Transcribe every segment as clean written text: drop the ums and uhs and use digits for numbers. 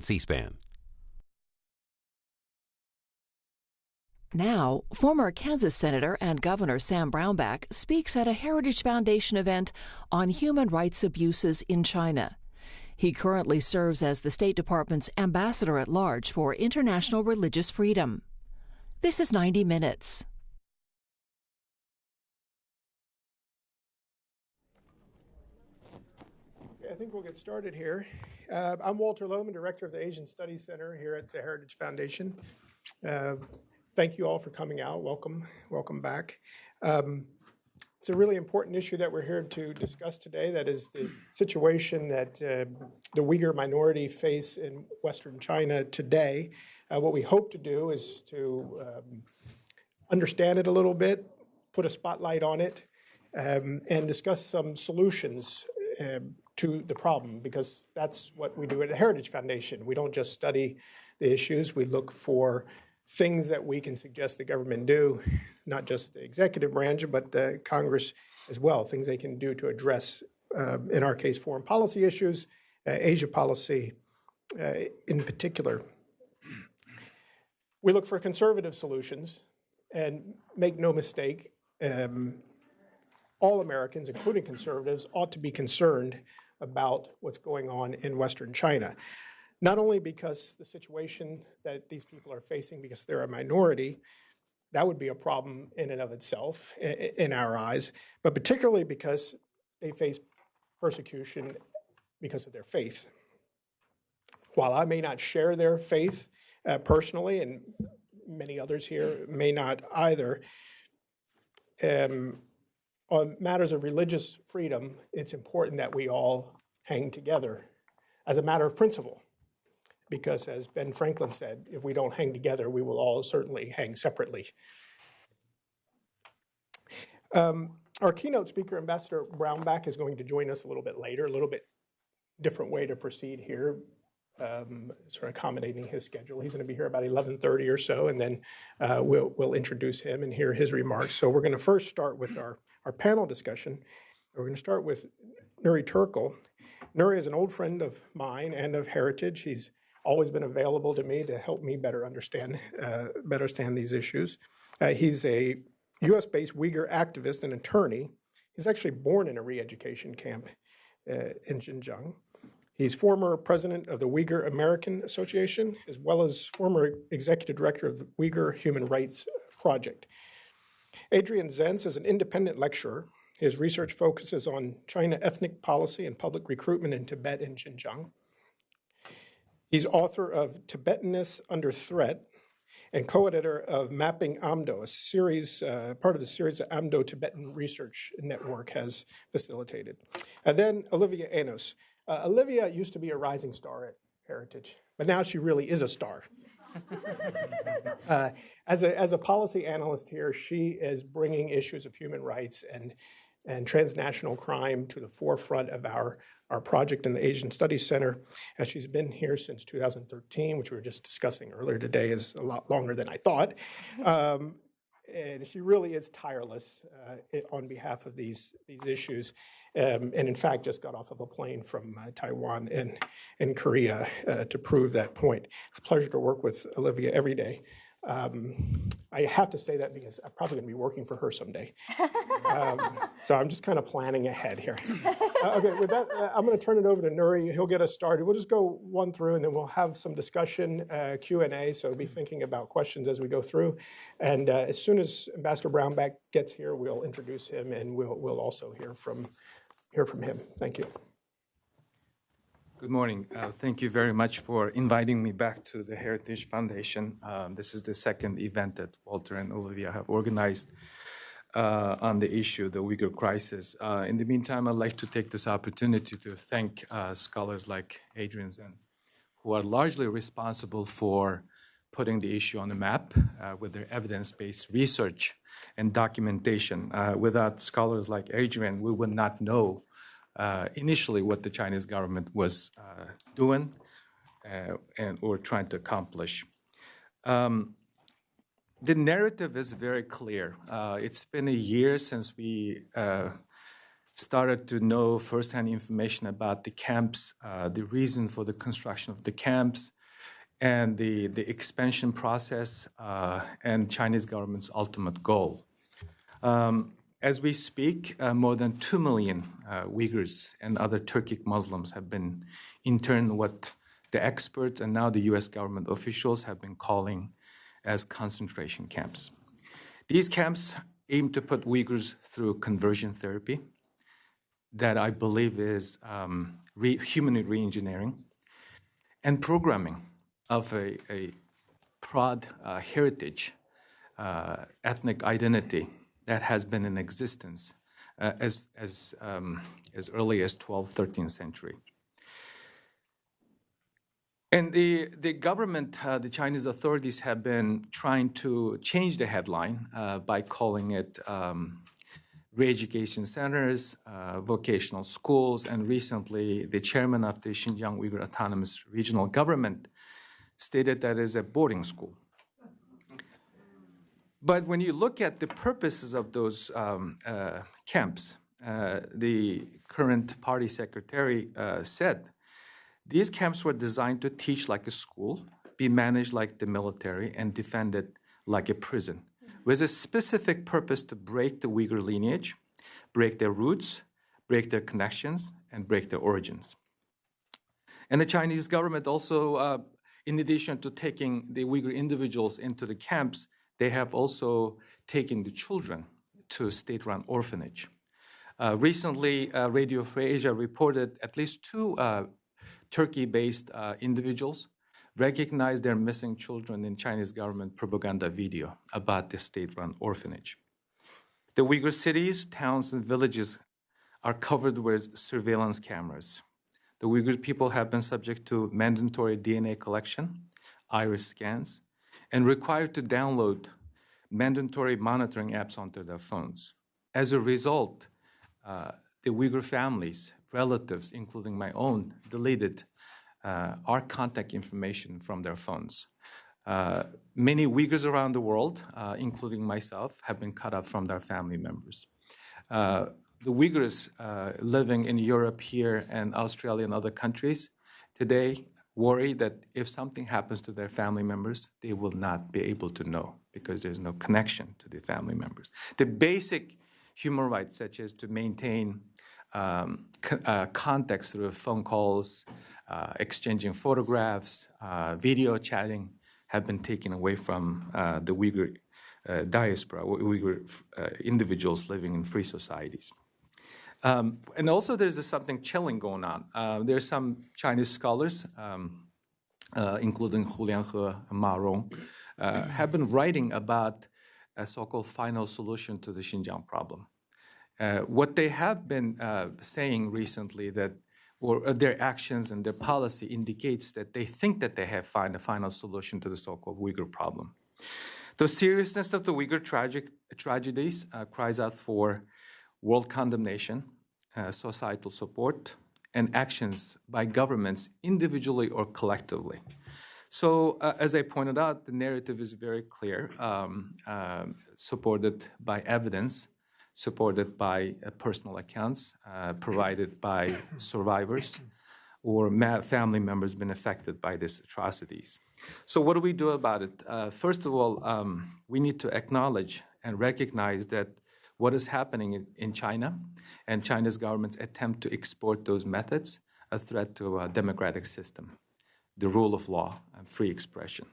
C-SPAN. Now, former Kansas Senator and Governor Sam Brownback speaks at a Heritage Foundation event on human rights abuses in China. He currently serves as the State Department's ambassador at large for international religious freedom. This is 90 Minutes. I think we'll get started here. I'm Walter Lohman, Director of the Asian Studies Center here at the Heritage Foundation. Thank you all for coming out. Welcome back. It's a really important issue that we're here to discuss today. That is the situation that the Uyghur minority face in Western China today. What we hope to do is to understand it a little bit, put a spotlight on it, and discuss some solutions to the problem, because that's what we do at the Heritage Foundation. We don't just study the issues, we look for things that we can suggest the government do, not just the executive branch, but the Congress as well, things they can do to address, in our case, foreign policy issues, Asia policy in particular. We look for conservative solutions, and make no mistake, all Americans, including conservatives, ought to be concerned about what's going on in Western China. Not only because the situation that these people are facing, because they're a minority, that would be a problem in and of itself in our eyes, but particularly because they face persecution because of their faith. While I may not share their faith personally, and many others here may not either, on matters of religious freedom, it's important that we all hang together as a matter of principle. Because as Ben Franklin said, if we don't hang together, we will all certainly hang separately. Our keynote speaker, Ambassador Brownback, is going to join us a little bit later, a little bit different way to proceed here, sort of accommodating his schedule. He's going to be here about 11:30 or so, and then we'll introduce him and hear his remarks. So we're going to first start with our panel discussion. We're going to start with Nury Turkel. Nury is an old friend of mine and of Heritage. He's always been available to me to help me better understand these issues. He's a U.S.-based Uyghur activist and attorney. He's actually born in a re-education camp in Xinjiang. He's former president of the Uyghur American Association, as well as former executive director of the Uyghur Human Rights Project. Adrian Zenz is an independent lecturer. His research focuses on China ethnic policy and public recruitment in Tibet and Xinjiang. He's author of Tibetanness Under Threat and co-editor of Mapping Amdo, a series, part of the series that Amdo Tibetan Research Network has facilitated. And then Olivia Enos. Olivia used to be a rising star at Heritage, but now she really is a star. As a policy analyst here, she is bringing issues of human rights and transnational crime to the forefront of our project in the Asian Studies Center. She's been here since 2013, which we were just discussing earlier today, is a lot longer than I thought. And she really is tireless on behalf of these issues. And in fact, just got off of a plane from Taiwan and Korea to prove that point. It's a pleasure to work with Olivia every day. I have to say that because I'm probably going to be working for her someday. So I'm just kind of planning ahead here. Okay, with that, I'm going to turn it over to Nury. He'll get us started. We'll just go one through, and then we'll have some discussion, Q&A, so be thinking about questions as we go through. And as soon as Ambassador Brownback gets here, we'll introduce him, and we'll also hear from him. Thank you. Good morning. Thank you very much for inviting me back to the Heritage Foundation. This is the second event that Walter and Olivia have organized on the issue, the Uyghur crisis. In the meantime, I'd like to take this opportunity to thank scholars like Adrian Zenz, who are largely responsible for putting the issue on the map with their evidence-based research and documentation. Without scholars like Adrian, we would not know initially what the Chinese government was doing or trying to accomplish. The narrative is very clear. It's been a year since we started to know firsthand information about the camps, the reason for the construction of the camps, and the expansion process and Chinese government's ultimate goal. As we speak, more than 2 million Uyghurs and other Turkic Muslims have been interned what the experts and now the US government officials have been calling as concentration camps. These camps aim to put Uyghurs through conversion therapy that I believe is human reengineering and programming of a proud heritage, ethnic identity that has been in existence as early as 12th, 13th century. And the government, the Chinese authorities have been trying to change the headline by calling it re-education centers, vocational schools, and recently the chairman of the Xinjiang Uyghur Autonomous Regional Government stated that it is a boarding school. But when you look at the purposes of those camps, the current party secretary said, these camps were designed to teach like a school, be managed like the military, and defended like a prison, with a specific purpose to break the Uyghur lineage, break their roots, break their connections, and break their origins. And the Chinese government also, in addition to taking the Uyghur individuals into the camps, they have also taken the children to a state-run orphanage. Recently, Radio Free Asia reported at least 2 Turkey-based individuals recognized their missing children in Chinese government propaganda video about the state-run orphanage. The Uyghur cities, towns, and villages are covered with surveillance cameras. The Uyghur people have been subject to mandatory DNA collection, iris scans, and required to download mandatory monitoring apps onto their phones. As a result, the Uyghur families, relatives, including my own, deleted our contact information from their phones. Many Uyghurs around the world, including myself, have been cut off from their family members. The Uyghurs living in Europe here and Australia and other countries today worry that if something happens to their family members, they will not be able to know because there's no connection to the family members. The basic human rights, such as to maintain contacts through phone calls, exchanging photographs, video chatting, have been taken away from the Uyghur diaspora, Uyghur individuals living in free societies. And also there's something chilling going on. There are some Chinese scholars, including Hu Lianhe and Ma Rong, have been writing about a so-called final solution to the Xinjiang problem. What they have been saying recently that, or their actions and their policy indicates that they think that they have found a final solution to the so-called Uyghur problem. The seriousness of the Uyghur tragedies cries out for world condemnation, societal support, and actions by governments individually or collectively. So, as I pointed out, the narrative is very clear, supported by evidence, supported by personal accounts provided by survivors or family members been affected by these atrocities. So what do we do about it? First of all, we need to acknowledge and recognize that what is happening in China and China's government's attempt to export those methods a threat to a democratic system, the rule of law, and free expression.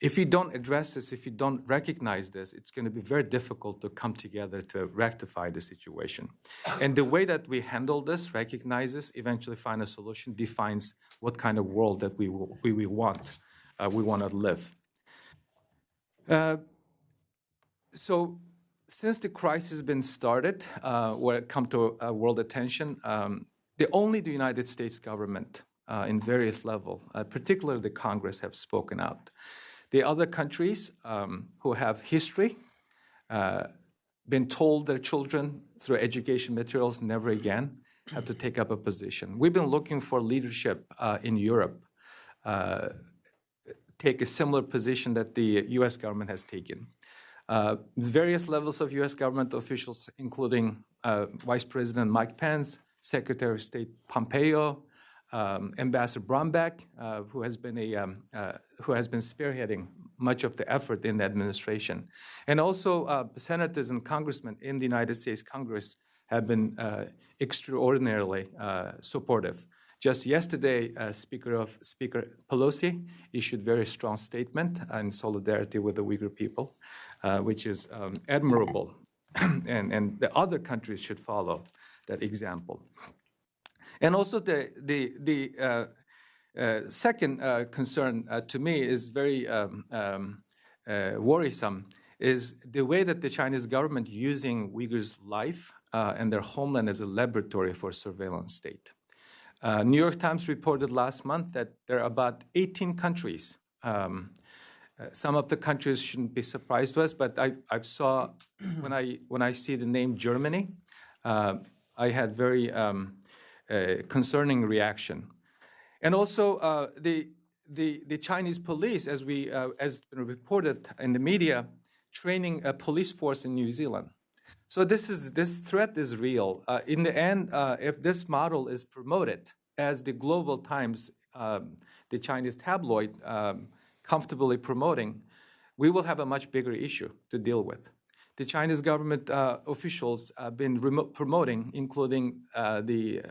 If you don't address this, if you don't recognize this, it's going to be very difficult to come together to rectify the situation. And the way that we handle this, recognize this, eventually find a solution, defines what kind of world that we want to live. So since the crisis has been started, or come to world attention, the United States government in various levels, particularly the Congress, have spoken out. The other countries who have history, been told their children through education materials never again have to take up a position. We've been looking for leadership in Europe, take a similar position that the US government has taken. Various levels of U.S. government officials, including Vice President Mike Pence, Secretary of State Pompeo, Ambassador Brownback, who has been spearheading much of the effort in the administration, and also senators and congressmen in the United States Congress have been extraordinarily supportive. Just yesterday, Speaker Pelosi issued a very strong statement in solidarity with the Uyghur people, which is admirable, and the other countries should follow that example. And also the second concern to me is very worrisome, is the way that the Chinese government using Uyghurs' life and their homeland as a laboratory for surveillance state. New York Times reported last month that there are about 18 countries. Some of the countries shouldn't be surprised to us, but I saw when I see the name Germany, I had very concerning reaction. And also the Chinese police, as been reported in the media, training a police force in New Zealand. So this threat is real. In the end, if this model is promoted, as the Global Times, the Chinese tabloid, comfortably promoting, we will have a much bigger issue to deal with. The Chinese government officials have been promoting, including the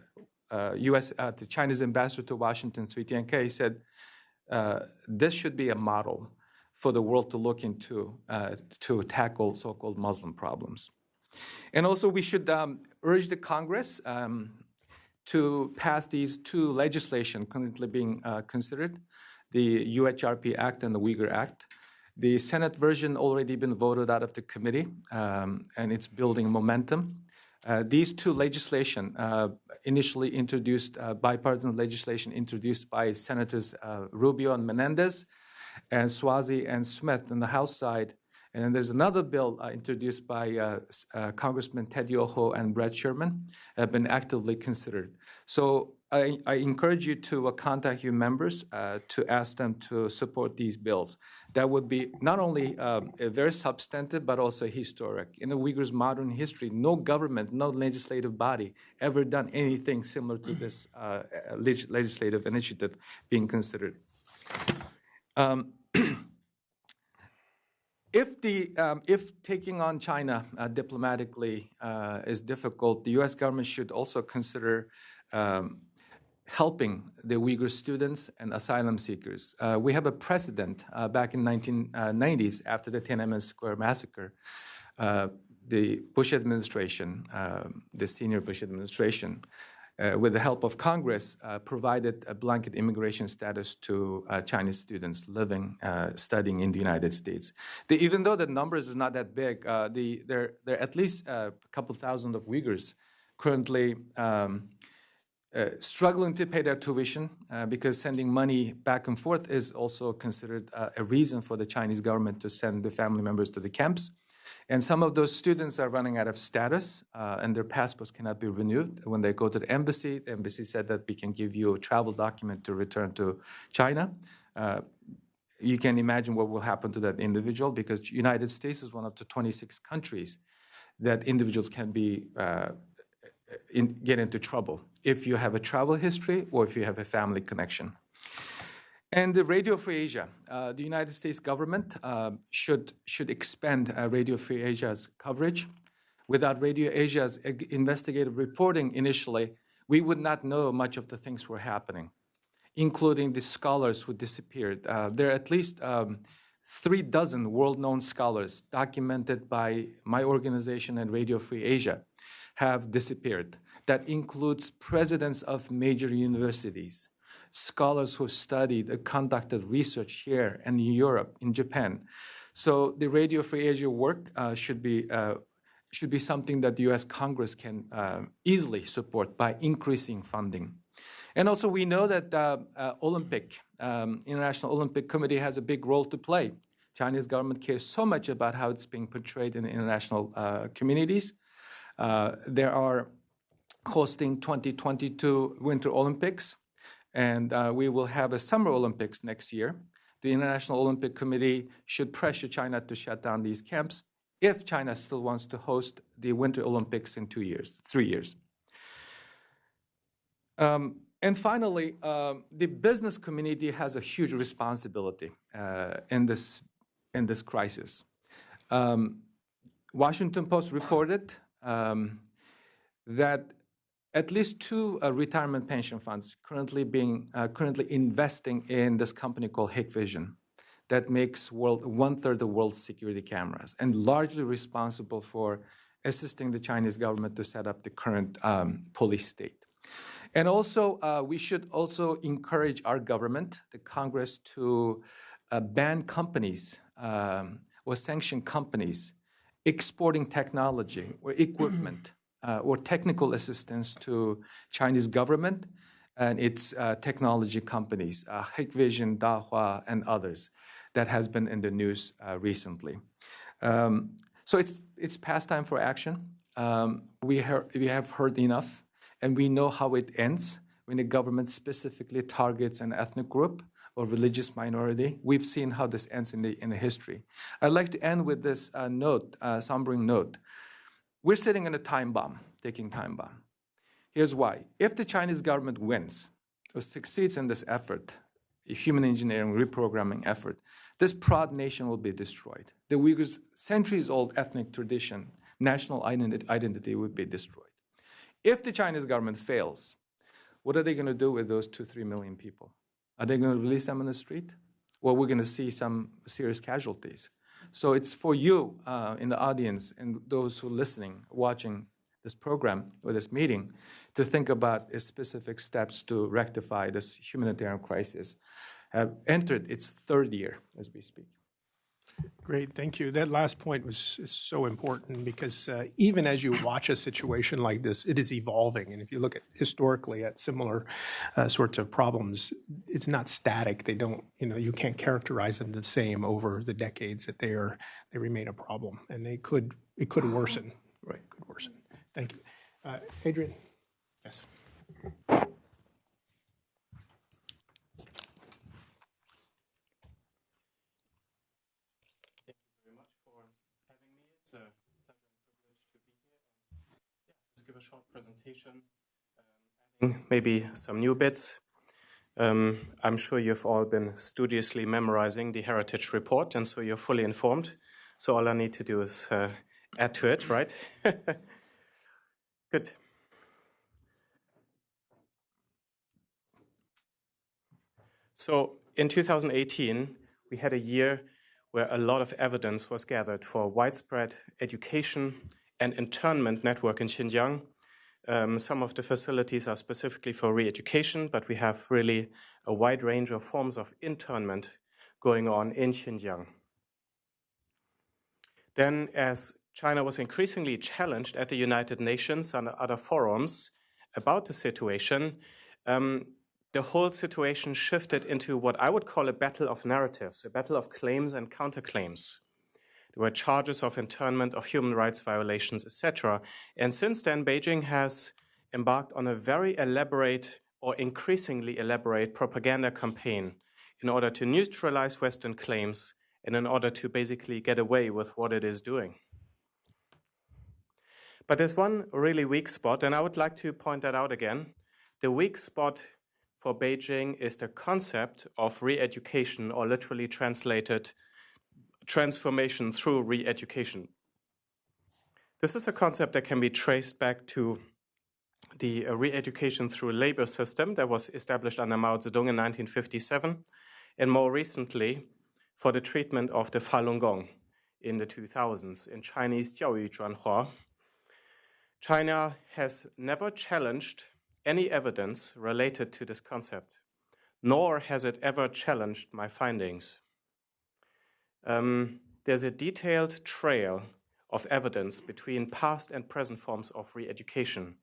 Chinese ambassador to Washington, Cui Tiankai, said this should be a model for the world to look into to tackle so-called Muslim problems. And also we should urge the Congress to pass these two legislation currently being considered, the UHRP Act and the Uyghur Act. The Senate version already been voted out of the committee, and it's building momentum. These two legislation, initially introduced, bipartisan legislation introduced by Senators Rubio and Menendez, and Swazi and Smith on the House side. And then there's another bill introduced by Congressman Ted Yoho and Brett Sherman, have been actively considered. So I encourage you to contact your members to ask them to support these bills. That would be not only very substantive, but also historic. In the Uyghurs' modern history, no government, no legislative body ever done anything similar to this legislative initiative being considered. If taking on China diplomatically is difficult, the U.S. government should also consider helping the Uyghur students and asylum seekers. We have a precedent back in 1990s after the Tiananmen Square massacre. The Bush administration, the senior Bush administration, with the help of Congress, provided a blanket immigration status to Chinese students living, studying in the United States. Even though the numbers is not that big, there are at least a couple thousand of Uyghurs currently struggling to pay their tuition because sending money back and forth is also considered a reason for the Chinese government to send the family members to the camps. And some of those students are running out of status and their passports cannot be renewed. When they go to the embassy said that we can give you a travel document to return to China. You can imagine what will happen to that individual, because the United States is one of the 26 countries that individuals can be get into trouble if you have a travel history or if you have a family connection. And the Radio Free Asia, the United States government should expand Radio Free Asia's coverage. Without Radio Asia's investigative reporting initially, we would not know much of the things were happening, including the scholars who disappeared. There are at least 36 world-known scholars documented by my organization and Radio Free Asia have disappeared. That includes presidents of major universities, scholars who studied, conducted research here in Europe, in Japan. So the Radio Free Asia work should be something that the U.S. Congress can easily support by increasing funding. And also we know that International Olympic Committee has a big role to play. Chinese government cares so much about how it's being portrayed in the international communities. They are hosting 2022 Winter Olympics, and we will have a Summer Olympics next year. the International Olympic Committee should pressure China to shut down these camps if China still wants to host the Winter Olympics in 3 years. And finally, the business community has a huge responsibility in this crisis. Washington Post reported that at least 2 retirement pension funds currently investing in this company called Hikvision that makes 1/3 of the world's security cameras and largely responsible for assisting the Chinese government to set up the current police state. And also, we should also encourage our government, the Congress, to ban companies or sanction companies exporting technology or equipment or technical assistance to Chinese government and its technology companies, Hikvision, Dahua, and others, that has been in the news recently. So it's past time for action. We have heard enough, and we know how it ends when the government specifically targets an ethnic group or religious minority. We've seen how this ends in the history. I'd like to end with this sombering note. We're sitting in a ticking time bomb. Here's why. If the Chinese government wins or succeeds in this effort, a human engineering reprogramming effort, this proud nation will be destroyed. The Uyghurs' centuries-old ethnic tradition, national identity would be destroyed. If the Chinese government fails, what are they going to do with those 2-3 million people? Are they going to release them on the street? Well, we're going to see some serious casualties. So it's for you in the audience and those who are listening, watching this program or this meeting, to think about specific steps to rectify this humanitarian crisis. Have entered its 3rd year as we speak. Great, thank you. That last point is so important because even as you watch a situation like this, it is evolving. And if you look at historically at similar sorts of problems, it's not static. They don't, you can't characterize them the same over the decades that they remain a problem, and it could worsen. Right, could worsen. Thank you, Adrian. Yes. Give a short presentation, maybe some new bits. I'm sure you've all been studiously memorizing the Heritage Report, and so you're fully informed. So all I need to do is add to it, right? Good. So in 2018, we had a year where a lot of evidence was gathered for widespread education and internment network in Xinjiang. Some of the facilities are specifically for re-education, but we have really a wide range of forms of internment going on in Xinjiang. Then, as China was increasingly challenged at the United Nations and other forums about the situation, the whole situation shifted into what I would call a battle of narratives, a battle of claims and counterclaims. There were charges of internment, of human rights violations, etc. And since then, Beijing has embarked on a very elaborate or increasingly elaborate propaganda campaign in order to neutralize Western claims and in order to basically get away with what it is doing. But there's one really weak spot, and I would like to point that out again. The weak spot for Beijing is the concept of re-education, or literally translated, transformation through re-education. This is a concept that can be traced back to the re-education through labor system that was established under Mao Zedong in 1957, and more recently for the treatment of the Falun Gong in the 2000s in Chinese 教育转化. China has never challenged any evidence related to this concept, nor has it ever challenged my findings. There's a detailed trail of evidence between past and present forms of re-education.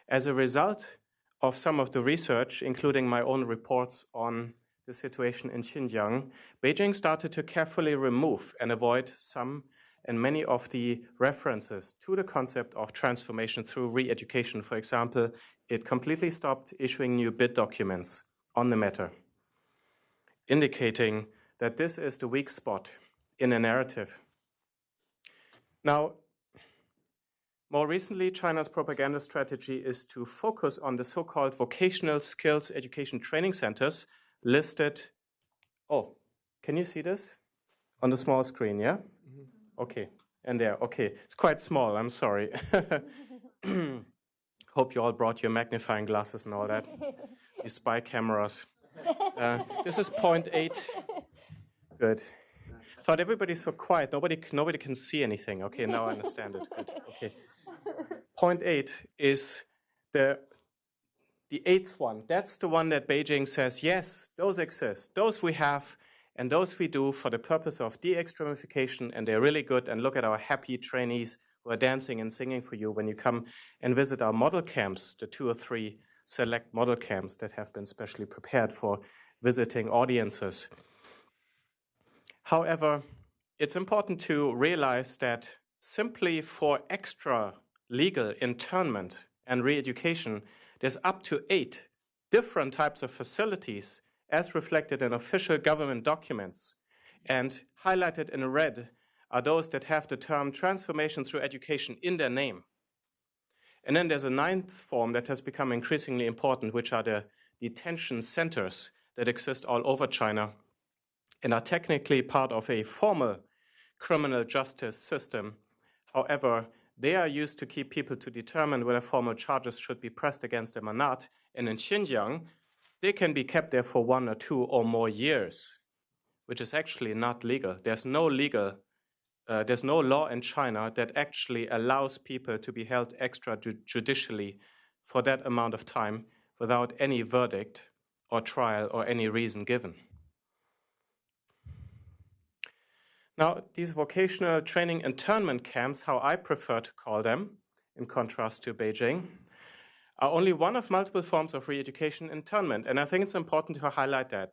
As a result of some of the research, including my own reports on the situation in Xinjiang, Beijing started to carefully remove and avoid some and many of the references to the concept of transformation through re-education. For example, it completely stopped issuing new bid documents on the matter, indicating that this is the weak spot in a narrative. Now, more recently, China's propaganda strategy is to focus on the so-called vocational skills education training centers listed. Oh, can you see this on the small screen, yeah? Mm-hmm. Okay, and there, okay. It's quite small, I'm sorry. Hope you all brought your magnifying glasses and all that. You spy cameras. This is point 8. Good. Thought everybody's so quiet. Nobody can see anything. Okay, now I understand it. Good. Okay. Point 8 is the 8th one. That's the one that Beijing says, yes, those exist. Those we have, and those we do for the purpose of de-extremification, and they're really good. And look at our happy trainees who are dancing and singing for you when you come and visit our model camps, the 2 or 3 select model camps that have been specially prepared for visiting audiences. However, it's important to realize that simply for extra legal internment and re-education, there's up to 8 different types of facilities as reflected in official government documents. And highlighted in red are those that have the term transformation through education in their name. And then there's a 9th form that has become increasingly important, which are the detention centers that exist all over China and are technically part of a formal criminal justice system. However, they are used to keep people to determine whether formal charges should be pressed against them or not. And in Xinjiang, they can be kept there for 1 or 2 or more years, which is actually not legal. There's no law in China that actually allows people to be held extrajudicially for that amount of time without any verdict or trial or any reason given. Now, these vocational training internment camps, how I prefer to call them, in contrast to Beijing, are only one of multiple forms of re-education internment. And I think it's important to highlight that.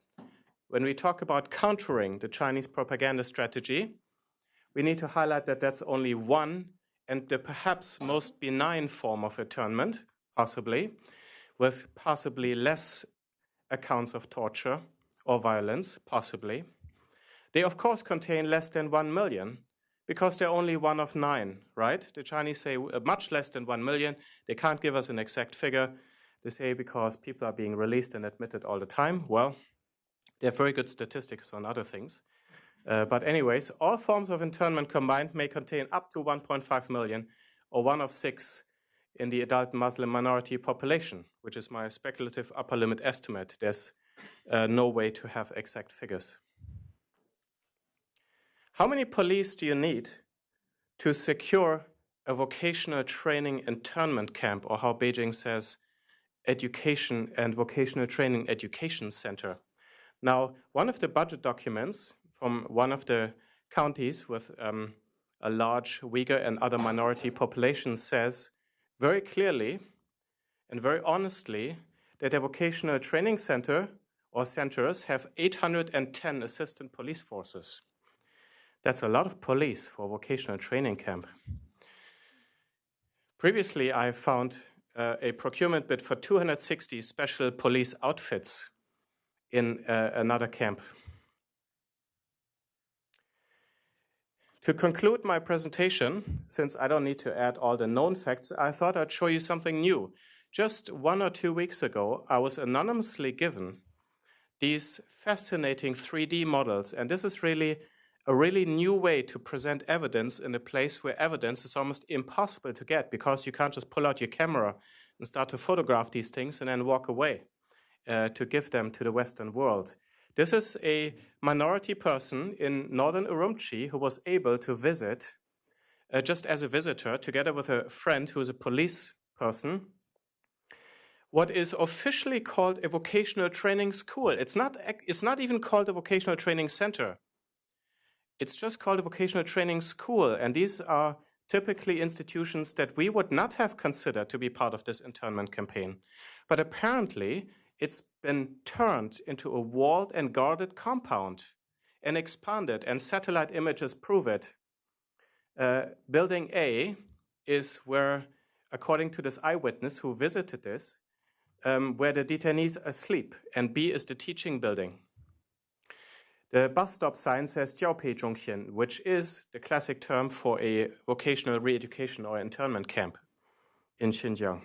When we talk about countering the Chinese propaganda strategy, we need to highlight that that's only one and the perhaps most benign form of internment, possibly, with possibly less accounts of torture or violence, possibly. They, of course, contain less than 1 million because they're only one of 9, right? The Chinese say much less than 1 million. They can't give us an exact figure. They say because people are being released and admitted all the time. Well, they have very good statistics on other things. But anyways, all forms of internment combined may contain up to 1.5 million or 1 of 6 in the adult Muslim minority population, which is my speculative upper limit estimate. There's no way to have exact figures. How many police do you need to secure a vocational training internment camp, or how Beijing says, education and vocational training education center? Now, one of the budget documents from one of the counties with a large Uyghur and other minority populations says very clearly and very honestly that a vocational training center or centers have 810 assistant police forces. That's a lot of police for a vocational training camp. Previously, I found a procurement bid for 260 special police outfits in another camp. To conclude my presentation, since I don't need to add all the known facts, I thought I'd show you something new. Just 1 or 2 weeks ago, I was anonymously given these fascinating 3D models, and this is really a really new way to present evidence in a place where evidence is almost impossible to get because you can't just pull out your camera and start to photograph these things and then walk away to give them to the Western world. This is a minority person in northern Urumqi who was able to visit just as a visitor together with a friend who is a police person what is officially called a vocational training school. It's not even called a vocational training center. It's just called a vocational training school, and these are typically institutions that we would not have considered to be part of this internment campaign. But apparently, it's been turned into a walled and guarded compound and expanded, and satellite images prove it. Building A is where, according to this eyewitness who visited this, where the detainees are asleep, and B is the teaching building. The bus stop sign says Jiaopei Zhongxian, which is the classic term for a vocational re-education or internment camp in Xinjiang.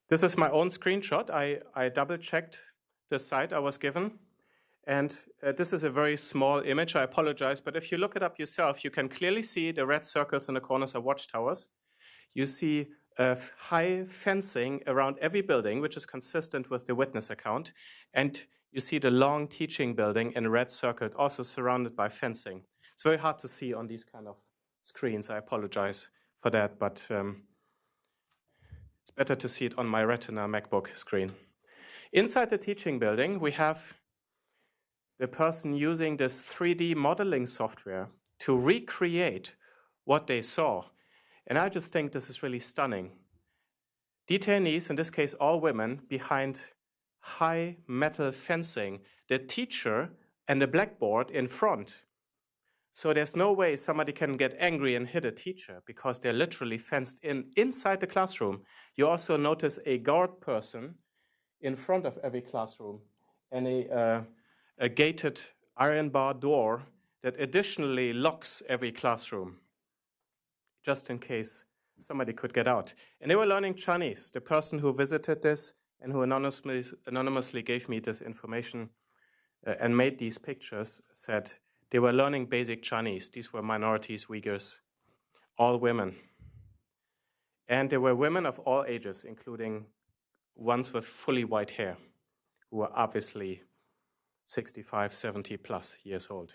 This is my own screenshot. I double-checked the site I was given. And this is a very small image. I apologize. But if you look it up yourself, you can clearly see the red circles in the corners are watchtowers. You see high fencing around every building, which is consistent with the witness account. And you see the long teaching building in red circled, also surrounded by fencing. It's very hard to see on these kind of screens. I apologize for that, but it's better to see it on my Retina MacBook screen. Inside the teaching building, we have the person using this 3D modeling software to recreate what they saw. And I just think this is really stunning. Detainees, in this case all women, behind high metal fencing, the teacher and the blackboard in front. So there's no way somebody can get angry and hit a teacher because they're literally fenced in inside the classroom. You also notice a guard person in front of every classroom and a gated iron bar door that additionally locks every classroom, just in case somebody could get out. And they were learning Chinese. The person who visited this and who anonymously gave me this information and made these pictures said they were learning basic Chinese. These were minorities, Uyghurs, all women. And there were women of all ages, including ones with fully white hair, who were obviously 65, 70 plus years old.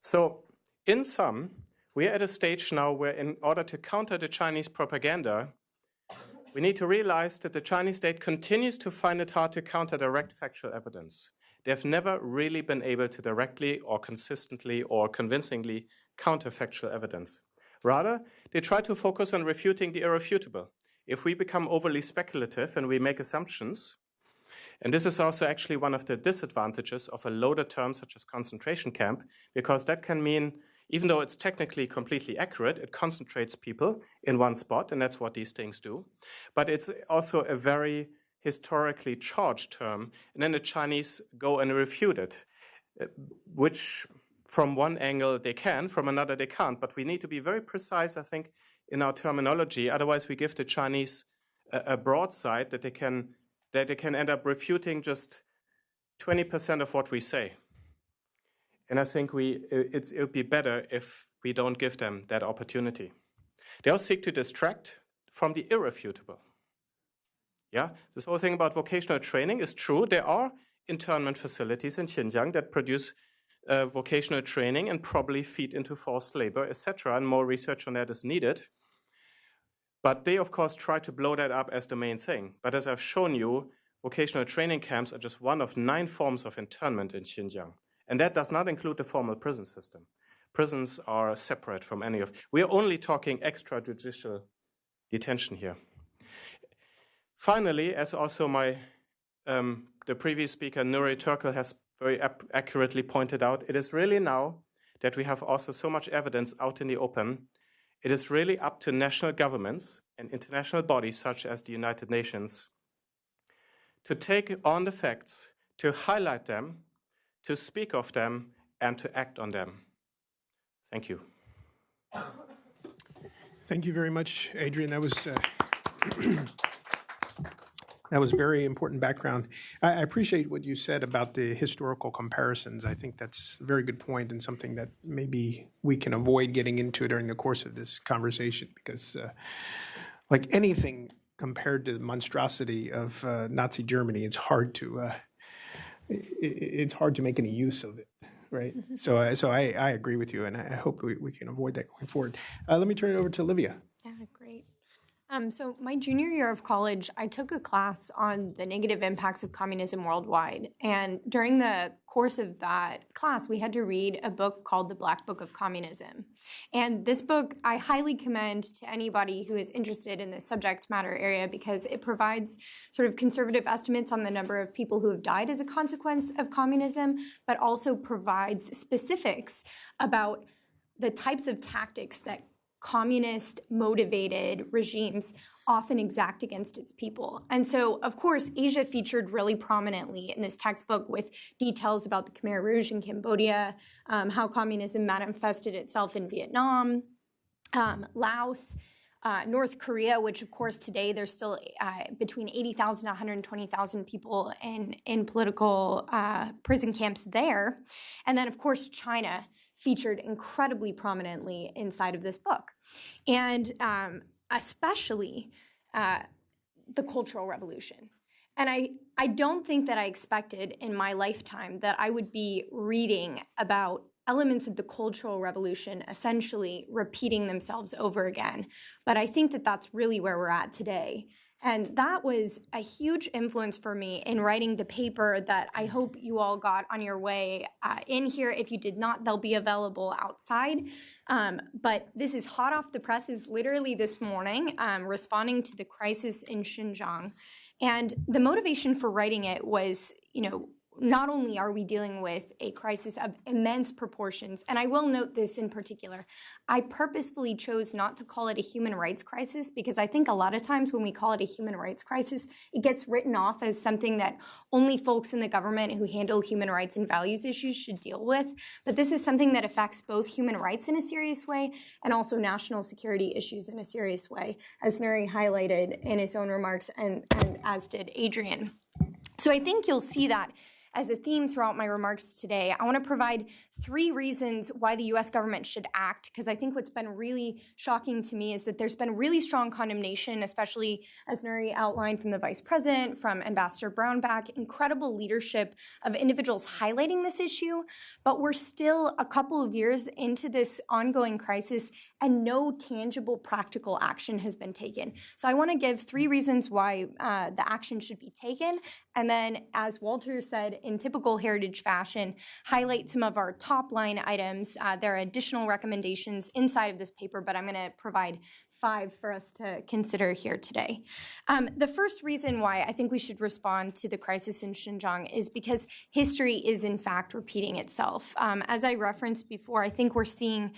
So, in sum, we are at a stage now where in order to counter the Chinese propaganda, we need to realize that the Chinese state continues to find it hard to counter direct factual evidence. They have never really been able to directly or consistently or convincingly counter factual evidence. Rather, they try to focus on refuting the irrefutable. If we become overly speculative and we make assumptions, and this is also actually one of the disadvantages of a loaded term such as concentration camp, because that can mean, even though it's technically completely accurate, it concentrates people in one spot, and that's what these things do. But it's also a very historically charged term, and then the Chinese go and refute it, which from one angle they can, from another they can't. But we need to be very precise, I think, in our terminology. Otherwise, we give the Chinese a broadside that they can end up refuting just 20% of what we say. And I think it would be better if we don't give them that opportunity. They also seek to distract from the irrefutable. Yeah, this whole thing about vocational training is true. There are internment facilities in Xinjiang that produce vocational training and probably feed into forced labor, etc. And more research on that is needed. But they, of course, try to blow that up as the main thing. But as I've shown you, vocational training camps are just one of 9 forms of internment in Xinjiang. And that does not include the formal prison system. Prisons are separate from any of. We are only talking extrajudicial detention here. Finally, as also the previous speaker, Nury Turkel, has very accurately pointed out, it is really now that we have also so much evidence out in the open. It is really up to national governments and international bodies such as the United Nations to take on the facts, to highlight them, to speak of them, and to act on them. Thank you. Thank you very much, Adrian. That was that was very important background. I appreciate what you said about the historical comparisons. I think that's a very good point and something that maybe we can avoid getting into during the course of this conversation, because like anything compared to the monstrosity of Nazi Germany, it's hard to make any use of it, right? So I agree with you, and I hope we can avoid that going forward. Let me turn it over to Olivia. Yeah, great. So my junior year of college, I took a class on the negative impacts of communism worldwide. And during the course of that class, we had to read a book called The Black Book of Communism. And this book I highly commend to anybody who is interested in this subject matter area, because it provides sort of conservative estimates on the number of people who have died as a consequence of communism, but also provides specifics about the types of tactics that communist-motivated regimes often exact against its people. And so, of course, Asia featured really prominently in this textbook with details about the Khmer Rouge in Cambodia, how communism manifested itself in Vietnam, Laos, North Korea, which of course today there's still between 80,000 to 120,000 people in political prison camps there. And then of course China featured incredibly prominently inside of this book. And especially the Cultural Revolution. And I don't think that I expected in my lifetime that I would be reading about elements of the Cultural Revolution essentially repeating themselves over again. But I think that that's really where we're at today. And that was a huge influence for me in writing the paper that I hope you all got on your way in here. If you did not, they'll be available outside. But this is hot off the presses literally this morning, responding to the crisis in Xinjiang. And the motivation for writing it was, not only are we dealing with a crisis of immense proportions, and I will note this in particular, I purposefully chose not to call it a human rights crisis because I think a lot of times when we call it a human rights crisis, it gets written off as something that only folks in the government who handle human rights and values issues should deal with. But this is something that affects both human rights in a serious way and also national security issues in a serious way, as Nury highlighted in his own remarks and as did Adrian. So I think you'll see that as a theme throughout my remarks today. I want to provide 3 reasons why the U.S. government should act, because I think what's been really shocking to me is that there's been really strong condemnation, especially as Nury outlined from the Vice President, from Ambassador Brownback, incredible leadership of individuals highlighting this issue, but we're still a couple of years into this ongoing crisis and no tangible practical action has been taken. So I want to give 3 reasons why the action should be taken, and then, as Walter said, in typical Heritage fashion, highlight some of our top line items. There are additional recommendations inside of this paper, but I'm going to provide 5 for us to consider here today. The first reason why I think we should respond to the crisis in Xinjiang is because history is in fact repeating itself. As I referenced before, I think we're seeing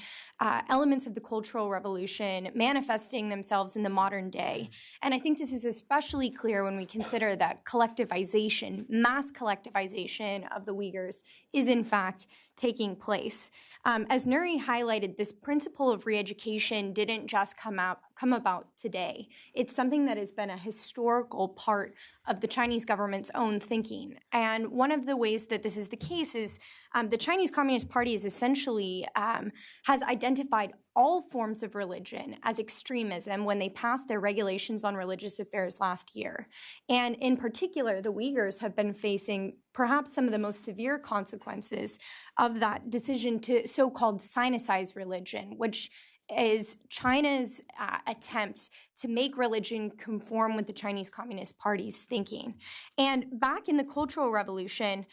elements of the Cultural Revolution manifesting themselves in the modern day. And I think this is especially clear when we consider that collectivization, mass collectivization of the Uyghurs is in fact taking place. As Nury highlighted, this principle of re-education didn't just come about today. It's something that has been a historical part of the Chinese government's own thinking. And one of the ways that this is the case is the Chinese Communist Party is essentially has identified all forms of religion as extremism when they passed their regulations on religious affairs last year. And in particular, the Uyghurs have been facing perhaps some of the most severe consequences of that decision to so-called sinicize religion, which is China's attempt to make religion conform with the Chinese Communist Party's thinking. And back in the Cultural Revolution,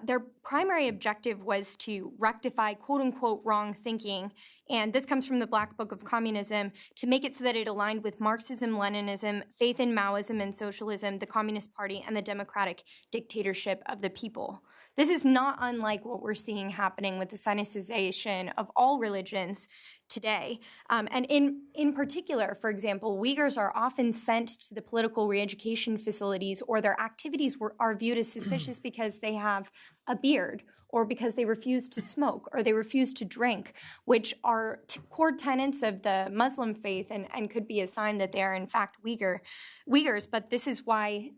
their primary objective was to rectify quote-unquote wrong thinking, and this comes from the Black Book of Communism, to make it so that it aligned with Marxism, Leninism, faith in Maoism and socialism, the Communist Party, and the democratic dictatorship of the people. This is not unlike what we're seeing happening with the sinicization of all religions today. And in particular, for example, Uyghurs are often sent to the political re-education facilities, or their activities are viewed as suspicious because they have a beard, or because they refuse to smoke, or they refuse to drink, which are core tenets of the Muslim faith and could be a sign that they are in fact Uyghurs. But this is why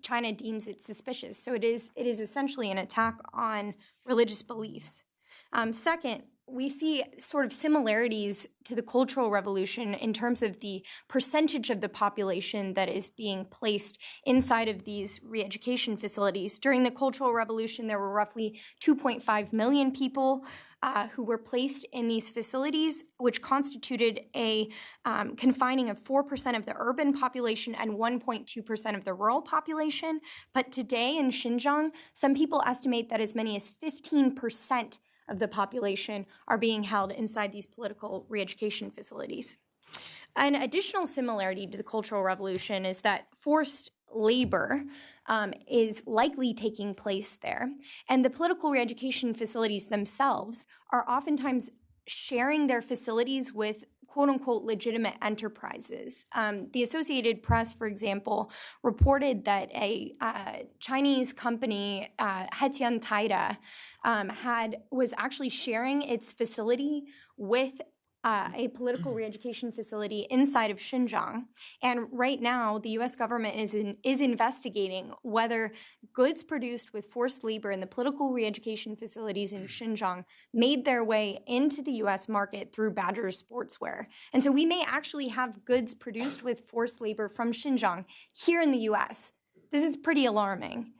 China deems it suspicious. So it is essentially an attack on religious beliefs. Second, we see sort of similarities to the Cultural Revolution in terms of the percentage of the population that is being placed inside of these re-education facilities. During the Cultural Revolution, there were roughly 2.5 million people who were placed in these facilities, which constituted a confining of 4% of the urban population and 1.2% of the rural population. But today in Xinjiang, some people estimate that as many as 15% of the population are being held inside these political re-education facilities. An additional similarity to the Cultural Revolution is that forced labor is likely taking place there, and the political re-education facilities themselves are oftentimes sharing their facilities with quote-unquote legitimate enterprises. The Associated Press, for example, reported that a Chinese company, Hetian Taida, was actually sharing its facility with a political re-education facility inside of Xinjiang. And right now, the U.S. government is investigating whether goods produced with forced labor in the political re-education facilities in Xinjiang made their way into the U.S. market through Badger Sportswear. And so we may actually have goods produced with forced labor from Xinjiang here in the U.S. This is pretty alarming.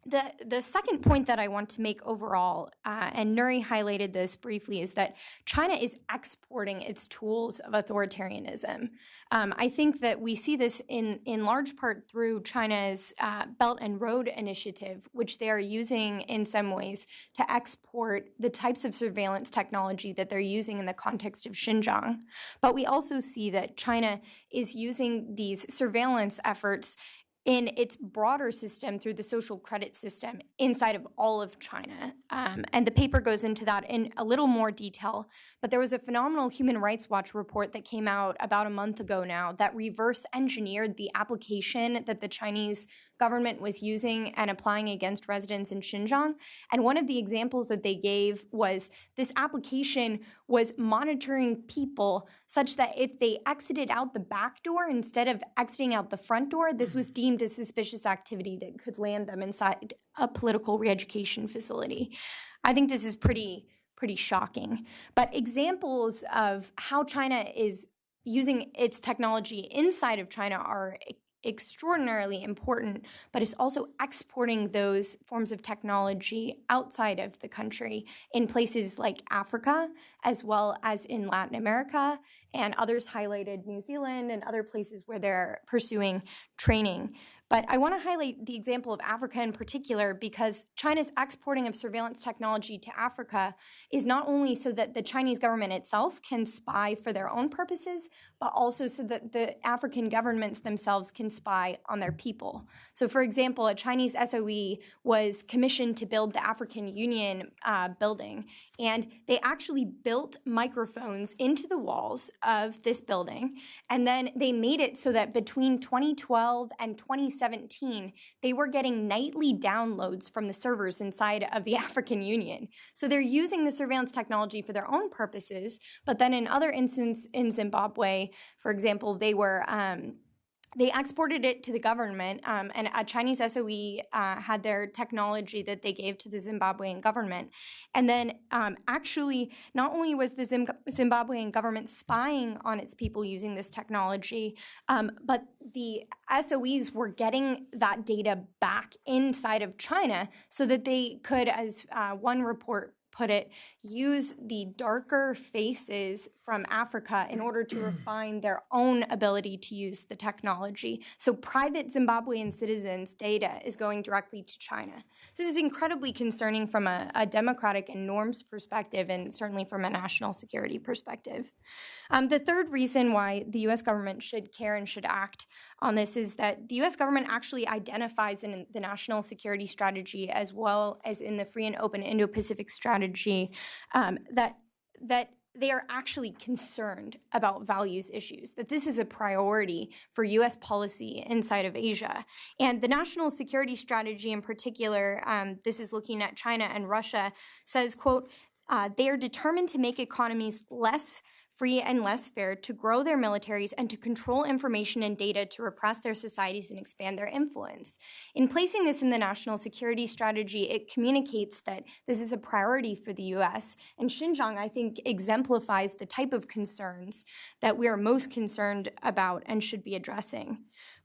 The second point that I want to make overall, and Nury highlighted this briefly, is that China is exporting its tools of authoritarianism. I think that we see this in large part through China's Belt and Road Initiative, which they are using in some ways to export the types of surveillance technology that they're using in the context of Xinjiang. But we also see that China is using these surveillance efforts in its broader system through the social credit system inside of all of China. And the paper goes into that in a little more detail. But there was a phenomenal Human Rights Watch report that came out about a month ago now that reverse engineered the application that the Chinese government was using and applying against residents in Xinjiang. And one of the examples that they gave was this application was monitoring people such that if they exited out the back door instead of exiting out the front door, this was deemed as suspicious activity that could land them inside a political re-education facility. I think this is pretty shocking. But examples of how China is using its technology inside of China are extraordinarily important, but it's also exporting those forms of technology outside of the country in places like Africa, as well as in Latin America, and others highlighted New Zealand and other places where they're pursuing training. But I want to highlight the example of Africa in particular because China's exporting of surveillance technology to Africa is not only so that the Chinese government itself can spy for their own purposes, but also so that the African governments themselves can spy on their people. So, for example, a Chinese SOE was commissioned to build the African Union building, and they actually built microphones into the walls of this building, and then they made it so that between 2012 and 2017, they were getting nightly downloads from the servers inside of the African Union. So they're using the surveillance technology for their own purposes, but then in other instances in Zimbabwe, for example, they exported it to the government, and a Chinese SOE had their technology that they gave to the Zimbabwean government. And then actually, not only was the Zimbabwean government spying on its people using this technology, but the SOEs were getting that data back inside of China so that they could, as one report put it, use the darker faces from Africa in order to refine their own ability to use the technology. So private Zimbabwean citizens' data is going directly to China. This is incredibly concerning from a democratic and norms perspective, and certainly from a national security perspective. The third reason why the U.S. government should care and should act on this is that the U.S. government actually identifies in the national security strategy as well as in the free and open Indo-Pacific strategy that they are actually concerned about values issues, that this is a priority for U.S. policy inside of Asia. And the national security strategy in particular, this is looking at China and Russia, says, quote, they are determined to make economies less free and less fair, to grow their militaries, and to control information and data to repress their societies and expand their influence. In placing this in the national security strategy, it communicates that this is a priority for the U.S., and Xinjiang, I think, exemplifies the type of concerns that we are most concerned about and should be addressing.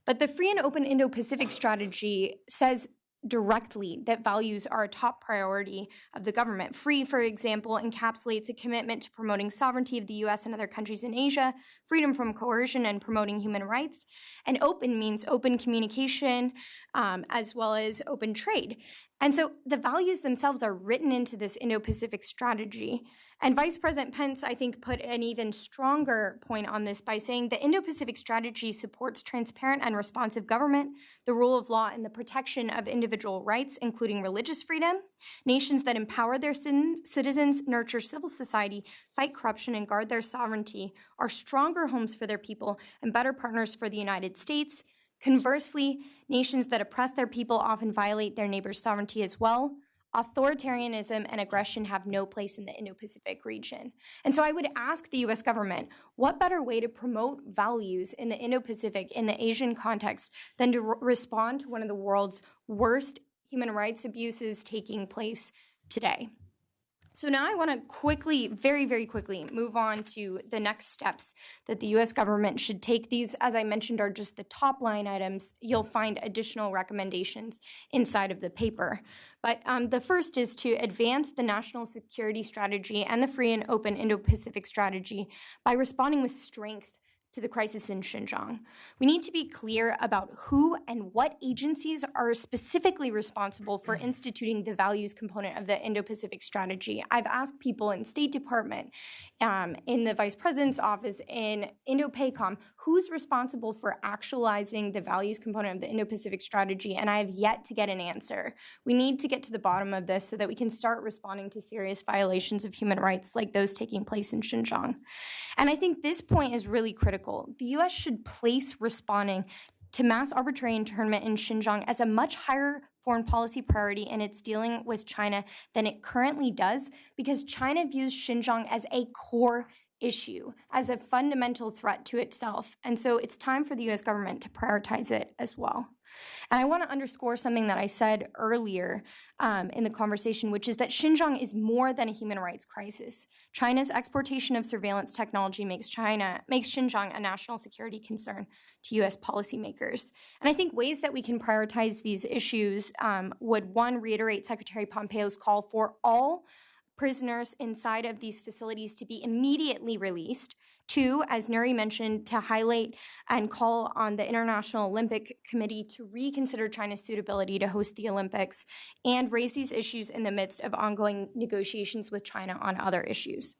But the free and open Indo-Pacific strategy says directly that values are a top priority of the government. Free, for example, encapsulates a commitment to promoting sovereignty of the U.S. and other countries in Asia, freedom from coercion, and promoting human rights. And open means open communication as well as open trade. And so the values themselves are written into this Indo-Pacific strategy. And Vice President Pence, I think, put an even stronger point on this by saying the Indo-Pacific strategy supports transparent and responsive government, the rule of law, and the protection of individual rights, including religious freedom. Nations that empower their citizens, nurture civil society, fight corruption, and guard their sovereignty are stronger homes for their people and better partners for the United States. Conversely, nations that oppress their people often violate their neighbors' sovereignty as well. Authoritarianism and aggression have no place in the Indo-Pacific region. And so I would ask the U.S. government, what better way to promote values in the Indo-Pacific, in the Asian context, than to respond to one of the world's worst human rights abuses taking place today? So now I want to quickly, very, very quickly, move on to the next steps that the U.S. government should take. These, as I mentioned, are just the top line items. You'll find additional recommendations inside of the paper. But the first is to advance the national security strategy and the free and open Indo-Pacific strategy by responding with strength to the crisis in Xinjiang. We need to be clear about who and what agencies are specifically responsible for instituting the values component of the Indo-Pacific strategy. I've asked people in State Department, in the Vice President's office, in Indo-PACOM, who's responsible for actualizing the values component of the Indo-Pacific strategy, and I have yet to get an answer. We need to get to the bottom of this so that we can start responding to serious violations of human rights like those taking place in Xinjiang. And I think this point is really critical. The U.S. should place responding to mass arbitrary internment in Xinjiang as a much higher foreign policy priority in its dealing with China than it currently does, because China views Xinjiang as a core issue, as a fundamental threat to itself. And so it's time for the U.S. government to prioritize it as well. And I want to underscore something that I said earlier in the conversation, which is that Xinjiang is more than a human rights crisis. China's exportation of surveillance technology makes Xinjiang a national security concern to U.S. policymakers. And I think ways that we can prioritize these issues would, one, reiterate Secretary Pompeo's call for all prisoners inside of these facilities to be immediately released. Two, as Nury mentioned, to highlight and call on the International Olympic Committee to reconsider China's suitability to host the Olympics and raise these issues in the midst of ongoing negotiations with China on other issues.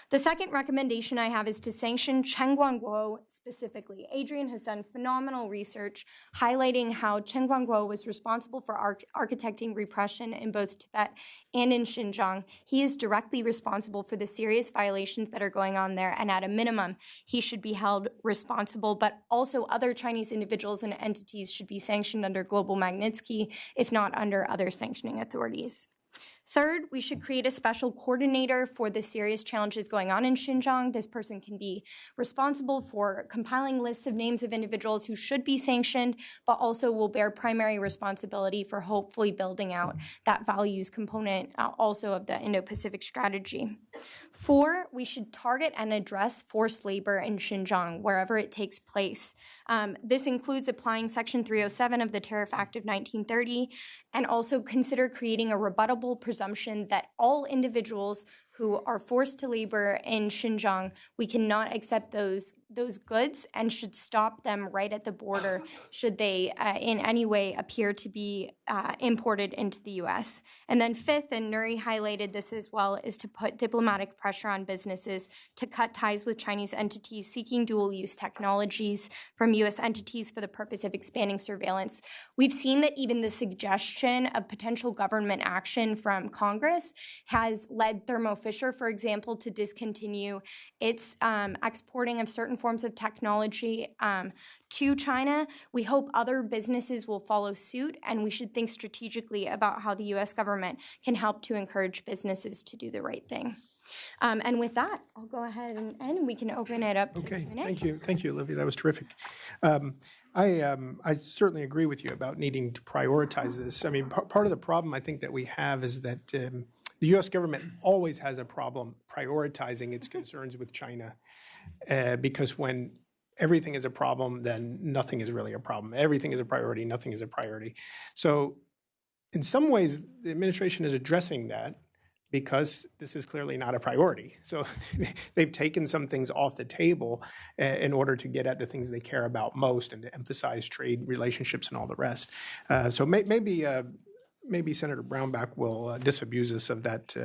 The second recommendation I have is to sanction Chen Guangguo specifically. Adrian has done phenomenal research highlighting how Chen Guangguo was responsible for architecting repression in both Tibet and in Xinjiang. He is directly responsible for the serious violations that are going on there, and at a minimum, he should be held responsible, but also other Chinese individuals and entities should be sanctioned under Global Magnitsky, if not under other sanctioning authorities. Third, we should create a special coordinator for the serious challenges going on in Xinjiang. This person can be responsible for compiling lists of names of individuals who should be sanctioned, but also will bear primary responsibility for hopefully building out that values component also of the Indo-Pacific strategy. Four, we should target and address forced labor in Xinjiang wherever it takes place. This includes applying Section 307 of the Tariff Act of 1930 and also consider creating a rebuttable presumption that all individuals who are forced to labor in Xinjiang, we cannot accept those goods and should stop them right at the border should they in any way appear to be imported into the U.S. And then fifth, and Nury highlighted this as well, is to put diplomatic pressure on businesses to cut ties with Chinese entities seeking dual-use technologies from U.S. entities for the purpose of expanding surveillance. We've seen that even the suggestion of potential government action from Congress has led Thermo Fisher, for example, to discontinue its exporting of certain forms of technology to China. We hope other businesses will follow suit, and we should think strategically about how the U.S. government can help to encourage businesses to do the right thing. And with that, I'll go ahead and end, and we can open it up to Q&A. Thank you, Olivia. That was terrific. I certainly agree with you about needing to prioritize this. I mean, part of the problem I think that we have is that the U.S. government always has a problem prioritizing its concerns with China because when everything is a problem, then nothing is really a problem. Everything is a priority, nothing is a priority. So in some ways, the administration is addressing that because this is clearly not a priority. So they've taken some things off the table in order to get at the things they care about most and to emphasize trade relationships and all the rest. So maybe maybe Senator Brownback will disabuse us of that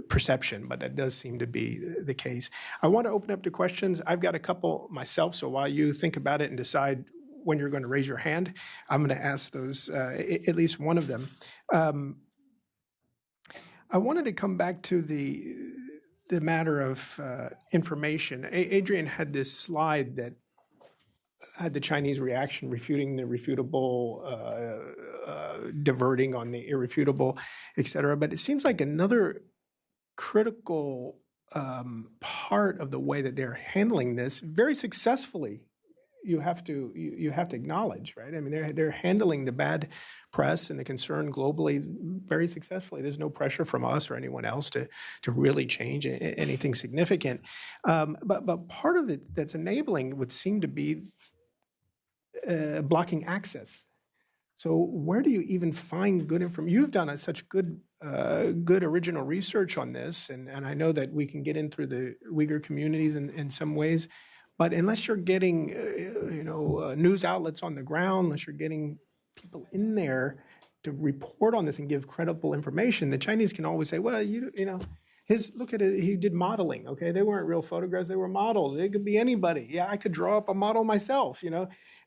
perception, but that does seem to be the case. I want to open up to questions. I've got a couple myself, so while you think about it and decide when you're going to raise your hand, I'm going to ask those, at least one of them. I wanted to come back to the matter of information. Adrian had this slide that had the Chinese reaction refuting the refutable, diverting on the irrefutable, et cetera. But it seems like another critical part of the way that they're handling this very successfully. You have to acknowledge, right? I mean, they're handling the bad press and the concern globally very successfully. There's no pressure from us or anyone else to really change anything significant. But part of it that's enabling would seem to be blocking access. So where do you even find good information? You've done such good original research on this, and I know that we can get in through the Uyghur communities in some ways. But unless you're getting, news outlets on the ground, unless you're getting people in there to report on this and give credible information, the Chinese can always say, well, look at it, he did modeling, okay? They weren't real photographs, they were models. It could be anybody. Yeah, I could draw up a model myself,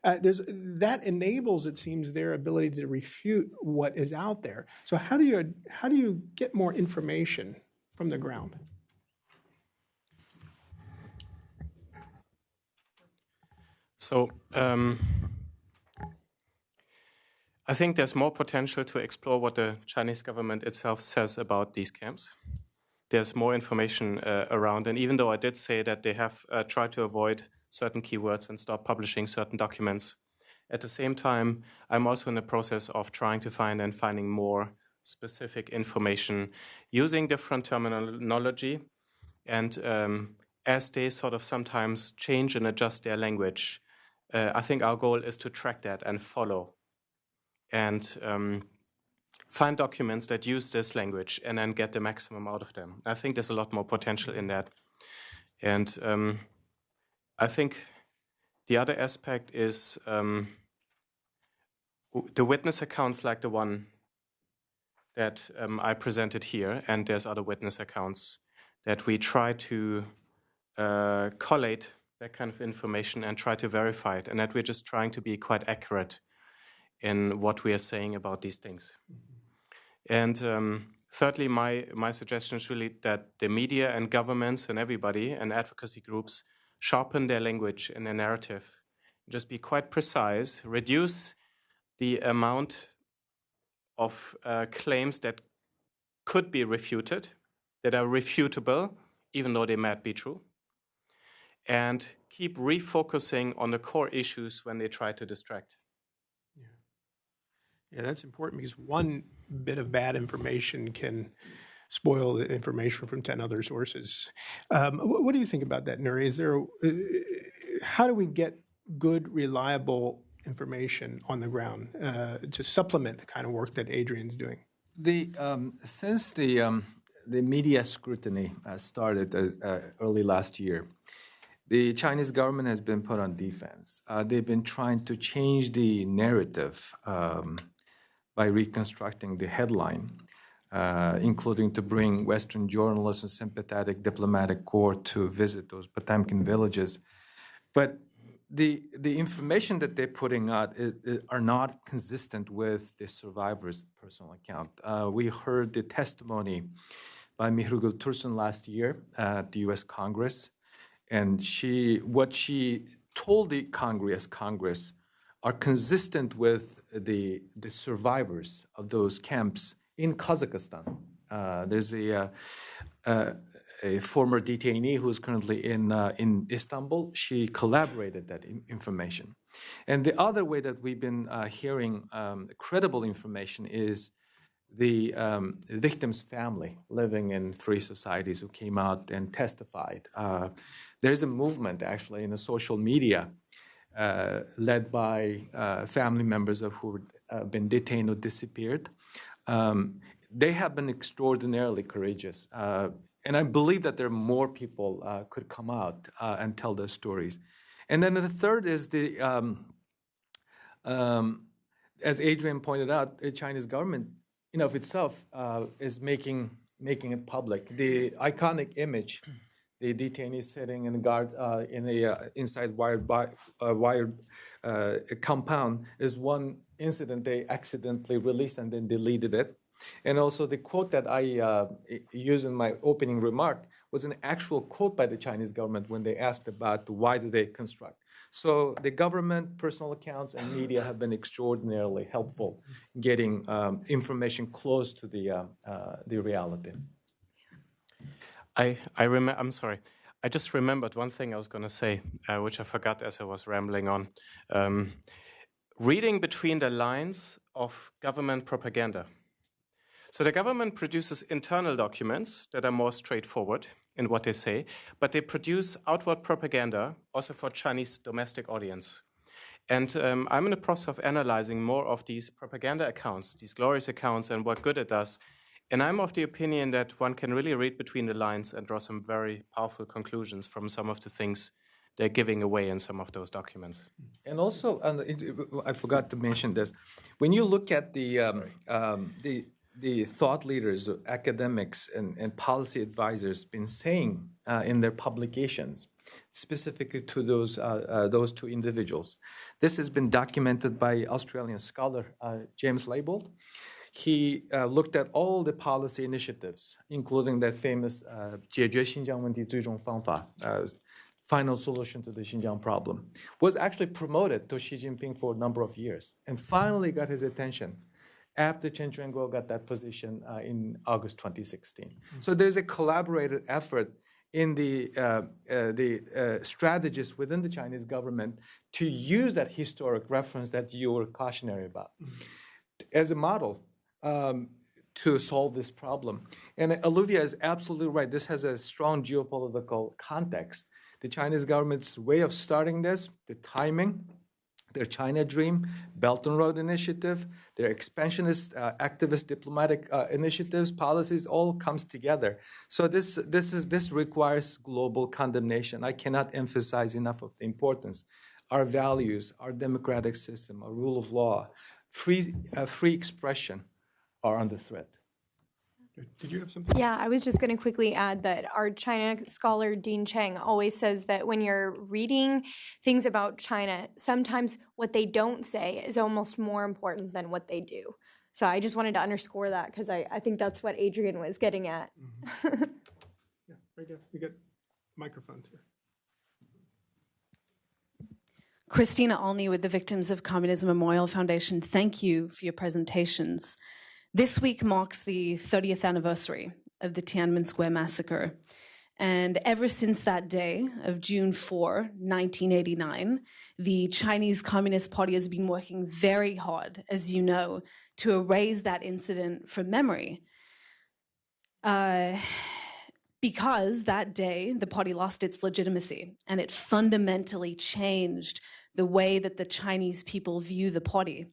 that enables, it seems, their ability to refute what is out there. So how do you get more information from the ground? So I think there's more potential to explore what the Chinese government itself says about these camps. There's more information around, and even though I did say that they have tried to avoid certain keywords and stop publishing certain documents, at the same time, I'm also in the process of trying to finding more specific information using different terminology, and as they sort of sometimes change and adjust their language, I think our goal is to track that and follow and find documents that use this language and then get the maximum out of them. I think there's a lot more potential in that. And I think the other aspect is the witness accounts like the one that I presented here, and there's other witness accounts that we try to collate that kind of information and try to verify it, and that we're just trying to be quite accurate in what we are saying about these things. And thirdly, my suggestion is really that the media and governments and everybody and advocacy groups sharpen their language and their narrative. Just be quite precise, reduce the amount of claims that could be refuted, that are refutable, even though they might be true, and keep refocusing on the core issues when they try to distract. Yeah, that's important because one bit of bad information can spoil the information from 10 other sources. What do you think about that, Nury? How do we get good, reliable information on the ground to supplement the kind of work that Adrian's doing? Since the media scrutiny started early last year, the Chinese government has been put on defense. They've been trying to change the narrative by reconstructing the headline, including to bring Western journalists and sympathetic diplomatic corps to visit those Potemkin villages. But the information that they're putting out are not consistent with the survivor's personal account. We heard the testimony by Mihrugul Tursun last year at the U.S. Congress, and what she told the Congress are consistent with the survivors of those camps in Kazakhstan. There's a former detainee who is currently in Istanbul. She collaborated that information. And the other way that we've been hearing credible information is the victim's family living in free societies who came out and testified. There's a movement actually in the social media led by family members of who have been detained or disappeared. They have been extraordinarily courageous. And I believe that there are more people could come out and tell their stories. And then the third is as Adrian pointed out, the Chinese government, in of itself, is making it public. The iconic image, the detainee sitting in guard in a inside wired compound, is one incident they accidentally released and then deleted it. And also the quote that I used in my opening remark was an actual quote by the Chinese government when they asked about why do they construct. So the government, personal accounts, and media have been extraordinarily helpful in getting information close to the reality. I'm sorry. I just remembered one thing I was going to say, which I forgot as I was rambling on. Reading between the lines of government propaganda. So the government produces internal documents that are more straightforward in what they say, but they produce outward propaganda also for Chinese domestic audience. And I'm in the process of analyzing more of these propaganda accounts, these glorious accounts, and what good it does. And I'm of the opinion that one can really read between the lines and draw some very powerful conclusions from some of the things they're giving away in some of those documents. And also, I forgot to mention this. When you look at the thought leaders, academics, and policy advisors been saying in their publications, specifically to those two individuals. This has been documented by Australian scholar James Leibold. He looked at all the policy initiatives, including that famous 解决新疆问题最终方法, final solution to the Xinjiang problem, was actually promoted to Xi Jinping for a number of years, and finally got his attention after Chen Quanguo got that position in August 2016. So there's a collaborated effort in the strategists within the Chinese government to use that historic reference that you were cautionary about as a model to solve this problem. And Olivia is absolutely right. This has a strong geopolitical context. The Chinese government's way of starting this, the timing, their China Dream, Belt and Road Initiative, their expansionist, activist diplomatic initiatives, policies, all comes together. So this requires global condemnation. I cannot emphasize enough of the importance. Our values, our democratic system, our rule of law, free expression are under threat. Did you have something? Yeah, I was just going to quickly add that our China scholar, Dean Cheng, always says that when you're reading things about China, sometimes what they don't say is almost more important than what they do. So I just wanted to underscore that because I think that's what Adrian was getting at. Mm-hmm. Yeah, right there. We got microphones here. Christina Olney with the Victims of Communism Memorial Foundation. Thank you for your presentations. This week marks the 30th anniversary of the Tiananmen Square massacre. And ever since that day of June 4, 1989, the Chinese Communist Party has been working very hard, as you know, to erase that incident from memory. Because that day, the party lost its legitimacy, and it fundamentally changed the way that the Chinese people view the party.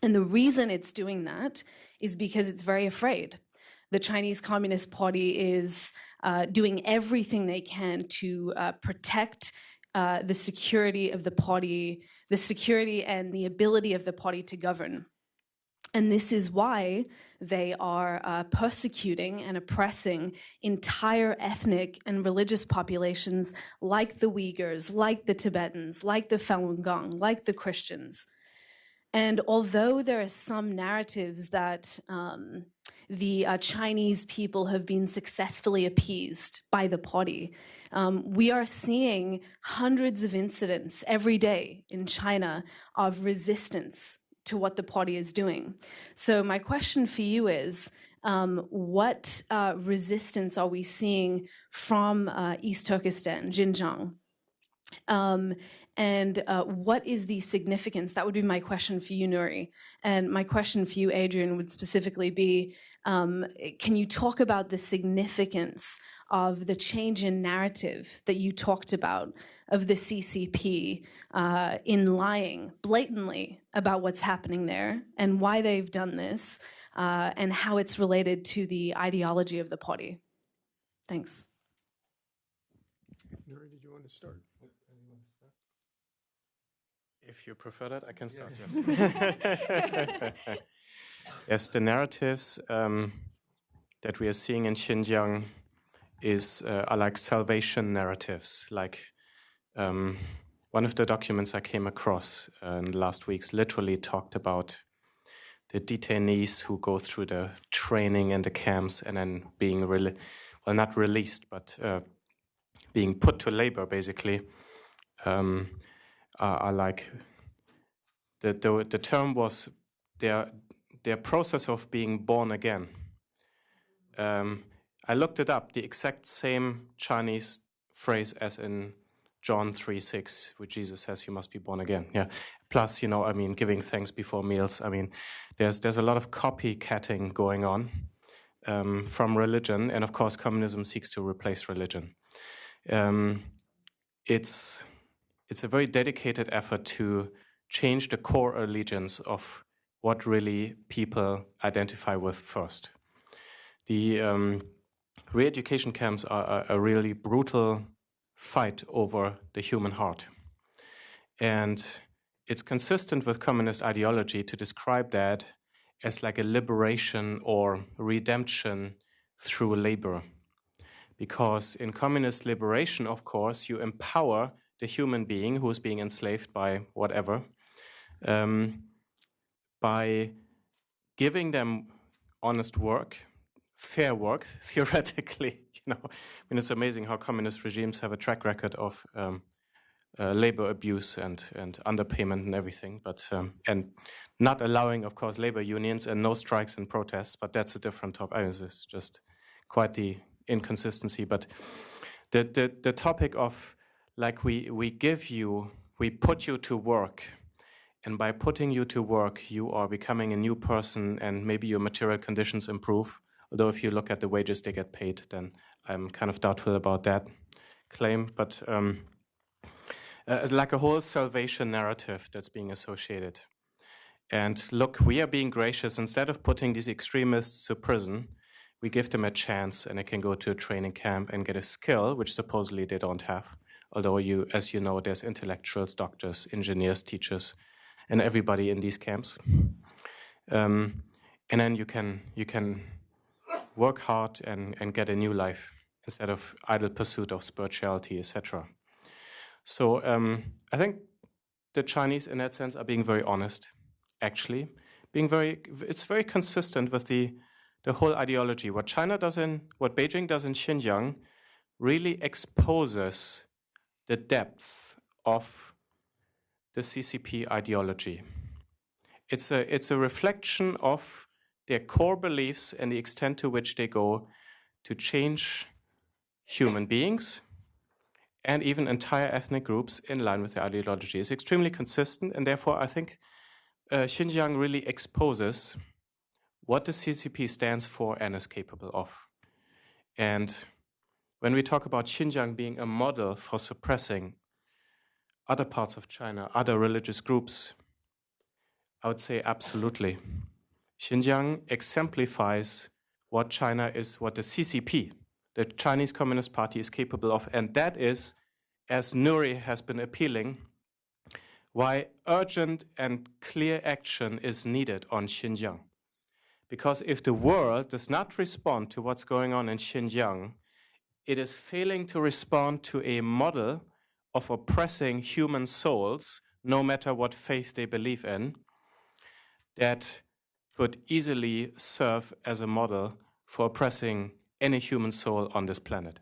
And the reason it's doing that is because it's very afraid. The Chinese Communist Party is doing everything they can to protect the security of the party, the security and the ability of the party to govern. And this is why they are persecuting and oppressing entire ethnic and religious populations like the Uyghurs, like the Tibetans, like the Falun Gong, like the Christians. And although there are some narratives that the Chinese people have been successfully appeased by the party, we are seeing hundreds of incidents every day in China of resistance to what the party is doing. So my question for you is, what resistance are we seeing from East Turkestan, Xinjiang? And what is the significance? That would be my question for you, Nury. And my question for you, Adrian, would specifically be, can you talk about the significance of the change in narrative that you talked about of the CCP in lying blatantly about what's happening there and why they've done this and how it's related to the ideology of the party? Thanks. Nury, did you want to start? If you prefer that, I can start, yes. Yes, the narratives that we are seeing in Xinjiang are like salvation narratives. Like one of the documents I came across in the last weeks literally talked about the detainees who go through the training in the camps and then being not released, but being put to labor, basically, are like the term was their process of being born again. I looked it up, the exact same Chinese phrase as in John 3:6, where Jesus says you must be born again. Yeah. Plus, giving thanks before meals. There's a lot of copycatting going on from religion, and of course, communism seeks to replace religion. It's a very dedicated effort to change the core allegiance of what really people identify with first. The re-education camps are a really brutal fight over the human heart. And it's consistent with communist ideology to describe that as like a liberation or redemption through labor. Because in communist liberation, of course, you empower the human being who is being enslaved by whatever, by giving them honest work, fair work, theoretically. It's amazing how communist regimes have a track record of labor abuse and underpayment and everything, but and not allowing, of course, labor unions and no strikes and protests. But that's a different topic. It's just quite the inconsistency. But the topic of like we put you to work. And by putting you to work, you are becoming a new person, and maybe your material conditions improve. Although if you look at the wages they get paid, then I'm kind of doubtful about that claim. But like a whole salvation narrative that's being associated. And look, we are being gracious. Instead of putting these extremists to prison, we give them a chance, and they can go to a training camp and get a skill, which supposedly they don't have. Although, as you know, there's intellectuals, doctors, engineers, teachers, and everybody in these camps. And then you can work hard and get a new life instead of idle pursuit of spirituality, etc. So I think the Chinese, in that sense, are being very honest, actually. It's very consistent with the whole ideology. What Beijing does in Xinjiang really exposes the depth of the CCP ideology. It's a reflection of their core beliefs and the extent to which they go to change human beings and even entire ethnic groups in line with their ideology. It's extremely consistent, and therefore I think Xinjiang really exposes what the CCP stands for and is capable of. And when we talk about Xinjiang being a model for suppressing other parts of China, other religious groups, I would say absolutely. Xinjiang exemplifies what China is, what the CCP, the Chinese Communist Party, is capable of. And that is, as Nury has been appealing, why urgent and clear action is needed on Xinjiang. Because if the world does not respond to what's going on in Xinjiang, it is failing to respond to a model of oppressing human souls, no matter what faith they believe in, that could easily serve as a model for oppressing any human soul on this planet.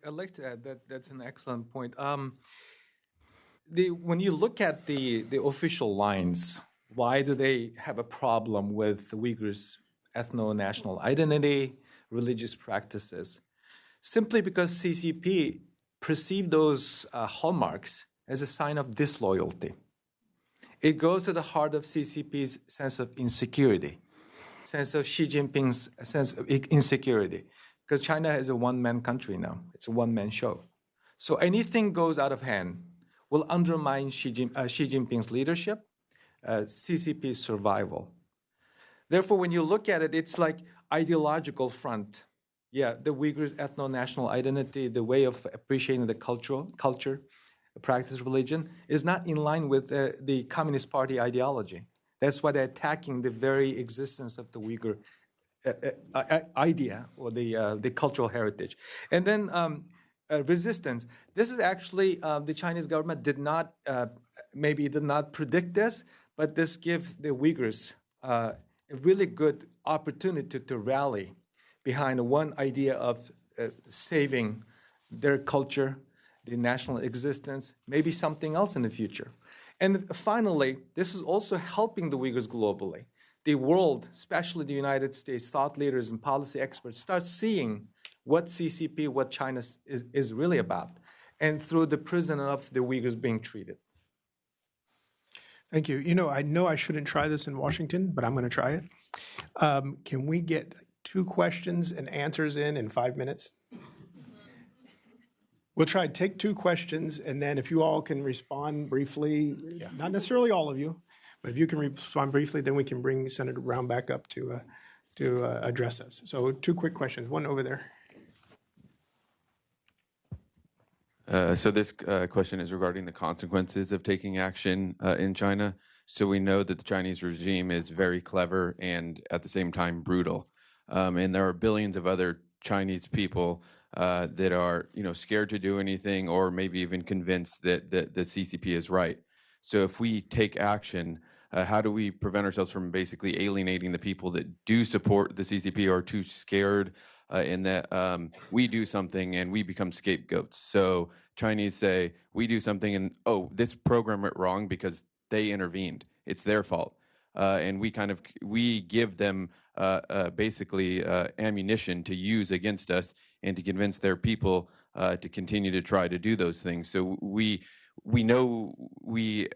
I'd like to add that that's an excellent point. When you look at the official lines, why do they have a problem with the Uyghurs' ethno-national identity, religious practices? Simply because CCP perceive those hallmarks as a sign of disloyalty. It goes to the heart of CCP's sense of insecurity, sense of Xi Jinping's sense of insecurity, because China is a one-man country now. It's a one-man show. So anything goes out of hand will undermine Xi Jinping's leadership, CCP's survival. Therefore, when you look at it, it's like ideological front. Yeah, the Uyghurs' ethno-national identity, the way of appreciating the culture, practice religion, is not in line with the Communist Party ideology. That's why they're attacking the very existence of the Uyghur idea or the cultural heritage. And then resistance. This is actually the Chinese government did not predict this, but this gives the Uyghurs a really good opportunity to rally behind one idea of saving their culture, the national existence, maybe something else in the future. And finally, this is also helping the Uyghurs globally. The world, especially the United States, thought leaders and policy experts start seeing what CCP, what China is really about, and through the prism of the Uyghurs being treated. Thank you. You know I shouldn't try this in Washington, but I'm going to try it. Can we get 2 questions and answers in 5 minutes? We'll try to take 2 questions, and then if you all can respond briefly, not necessarily all of you, but if you can respond briefly, then we can bring Senator Brownback up to address us. So 2 quick questions. One over there. So this question is regarding the consequences of taking action in China. So we know that the Chinese regime is very clever and at the same time brutal. And there are billions of other Chinese people that are, scared to do anything or maybe even convinced that the CCP is right. So if we take action, how do we prevent ourselves from basically alienating the people that do support the CCP or are too scared in that we do something and we become scapegoats? So Chinese say, we do something and, this program went wrong because they intervened. It's their fault. And we give them basically ammunition to use against us and to convince their people to continue to try to do those things. So we know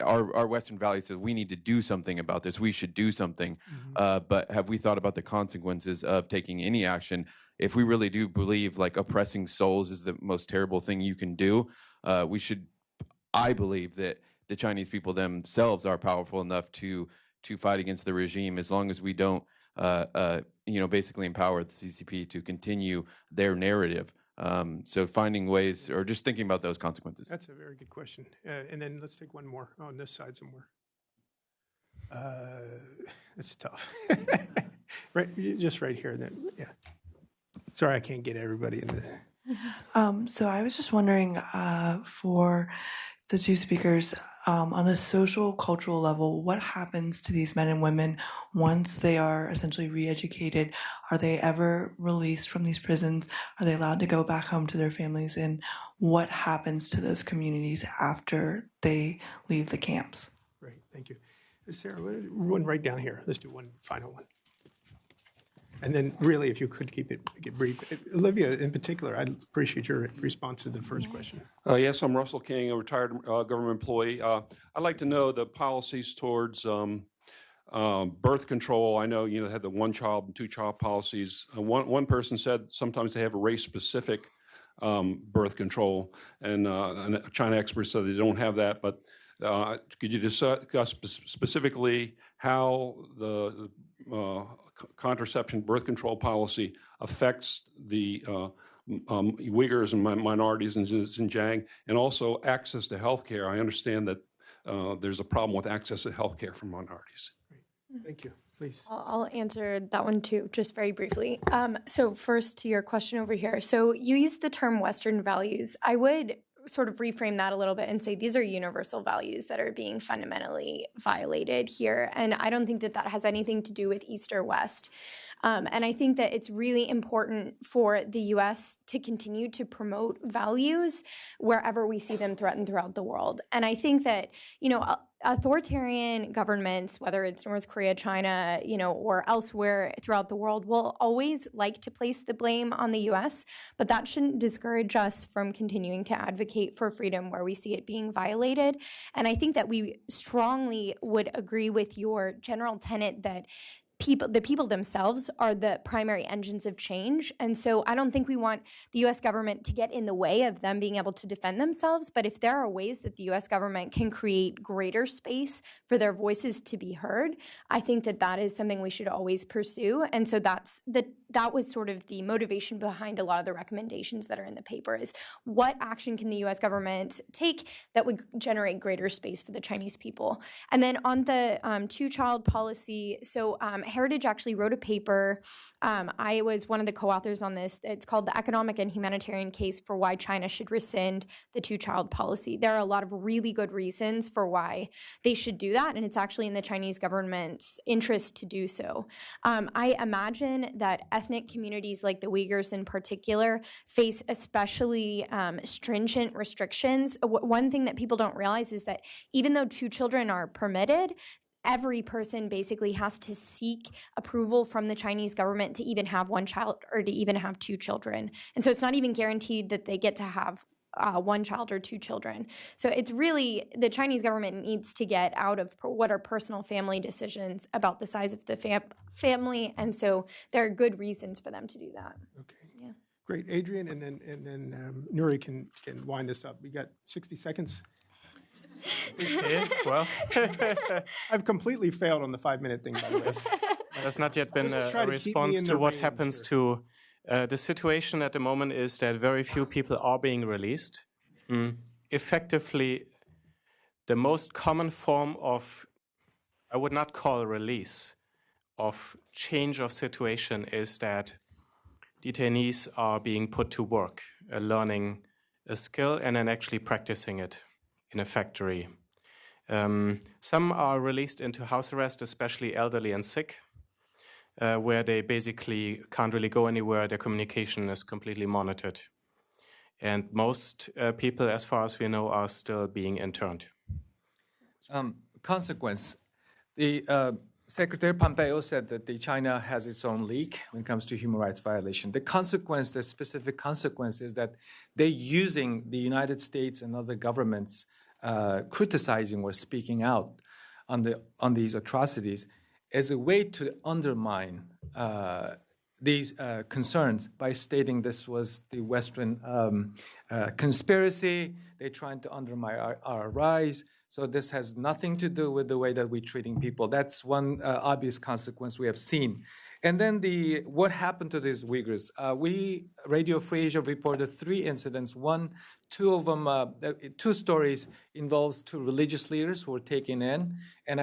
our Western values says we need to do something about this. We should do something. But have we thought about the consequences of taking any action? If we really do believe like oppressing souls is the most terrible thing you can do, I believe that the Chinese people themselves are powerful enough to fight against the regime as long as we don't, basically empower the CCP to continue their narrative. So finding ways or just thinking about those consequences. That's a very good question. And then let's take one more on this side somewhere. It's tough. Just right here. Then, yeah. Sorry, I can't get everybody in the. So I was just wondering for the 2 speakers, on a social, cultural level, what happens to these men and women once they are essentially re-educated? Are they ever released from these prisons? Are they allowed to go back home to their families? And what happens to those communities after they leave the camps? Great, thank you. Sarah, one right down here. Let's do one final one. And then really, if you could keep it brief. Olivia, in particular, I'd appreciate your response to the first question. Yes, I'm Russell King, a retired government employee. I'd like to know the policies towards birth control. I know, they had the 1-child and 2-child policies. One person said sometimes they have a race-specific birth control, and China experts said they don't have that. But could you discuss specifically how the contraception birth control policy affects the Uyghurs and minorities in Xinjiang, and also access to health care? I understand that there's a problem with access to health care for minorities. Great. Thank you. Please. I'll answer that one too, just very briefly. So first to your question over here. So you used the term Western values. I would sort of reframe that a little bit and say these are universal values that are being fundamentally violated here. And I don't think that that has anything to do with East or West. And I think that it's really important for the U.S. to continue to promote values wherever we see them threatened throughout the world. And I think that, authoritarian governments, whether it's North Korea, China, or elsewhere throughout the world, will always like to place the blame on the U.S., but that shouldn't discourage us from continuing to advocate for freedom where we see it being violated. And I think that we strongly would agree with your general tenet that the people themselves are the primary engines of change. And so I don't think we want the U.S. government to get in the way of them being able to defend themselves. But if there are ways that the U.S. government can create greater space for their voices to be heard, I think that is something we should always pursue. And so that was sort of the motivation behind a lot of the recommendations that are in the paper, is what action can the U.S. government take that would generate greater space for the Chinese people. And then on the two-child policy, so Heritage actually wrote a paper. I was one of the co-authors on this. It's called The Economic and Humanitarian Case for Why China Should Rescind the Two-Child Policy. There are a lot of really good reasons for why they should do that, and it's actually in the Chinese government's interest to do so. I imagine that ethnic communities like the Uyghurs in particular face especially stringent restrictions. One thing that people don't realize is that even though 2 children are permitted, every person basically has to seek approval from the Chinese government to even have 1 child or to even have 2 children. And so it's not even guaranteed that they get to have 1 child or 2 children. So it's really, the Chinese government needs to get out of what are personal family decisions about the size of the family. And so there are good reasons for them to do that. Okay. Yeah. Great. Adrian, and then Nury can wind us up. We got 60 seconds. Okay, well. I've completely failed on the 5-minute thing, by the way. There's not yet been a response to what happens to the situation at the moment is that very few people are being released. Effectively, the most common form of, I would not call release, of change of situation is that detainees are being put to work, learning a skill and then actually practicing it in a factory. Some are released into house arrest, especially elderly and sick, where they basically can't really go anywhere. Their communication is completely monitored. And most people, as far as we know, are still being interned. Consequence. The Secretary Pompeo said that China has its own league when it comes to human rights violation. The consequence, the specific consequence, is that they're using the United States and other governments criticizing or speaking out on these atrocities as a way to undermine these concerns by stating this was the Western conspiracy. They're trying to undermine our rise. So this has nothing to do with the way that we're treating people. That's one obvious consequence we have seen. And then what happened to these Uyghurs? Radio Free Asia reported 3 incidents. Two of them, 2 stories involves 2 religious leaders who were taken in, and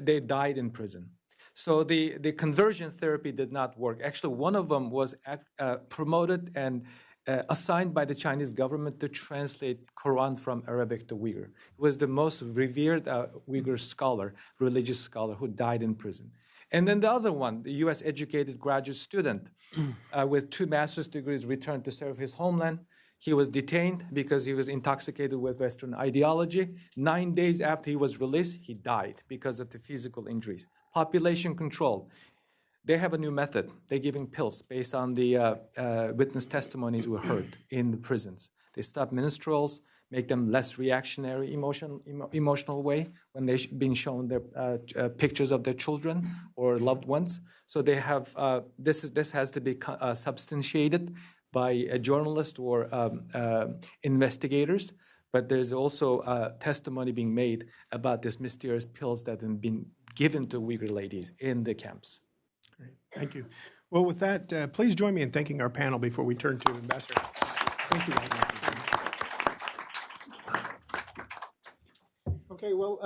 they died in prison. So the conversion therapy did not work. Actually, one of them was promoted and assigned by the Chinese government to translate Quran from Arabic to Uyghur. He was the most revered Uyghur scholar, religious scholar, who died in prison. And then the other one, the U.S.-educated graduate student with 2 master's degrees returned to serve his homeland. He was detained because he was intoxicated with Western ideology. 9 days after he was released, he died because of the physical injuries. Population control. They have a new method. They're giving pills based on the witness testimonies we heard in the prisons. They stop minstrels, make them less reactionary, emotional way when they're being shown their pictures of their children or loved ones. So they have this has to be substantiated by a journalist or investigators. But there's also testimony being made about these mysterious pills that have been given to Uyghur ladies in the camps. Great, thank you. Well, with that, please join me in thanking our panel before we turn to Ambassador. Thank you. Okay, well,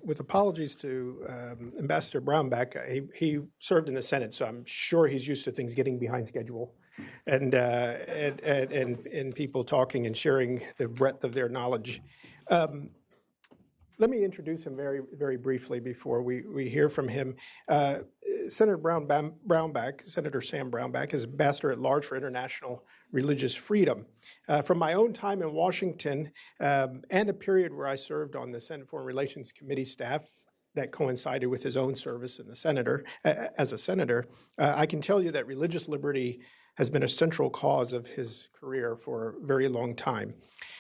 with apologies to Ambassador Brownback, he served in the Senate, so I'm sure he's used to things getting behind schedule, and people talking and sharing the breadth of their knowledge. Let me introduce him very, very briefly before we hear from him. Senator Brownback, Senator Sam Brownback, is Ambassador at Large for International Religious Freedom. From my own time in Washington and a period where I served on the Senate Foreign Relations Committee staff that coincided with his own service in the as a senator, I can tell you that religious liberty has been a central cause of his career for a very long time.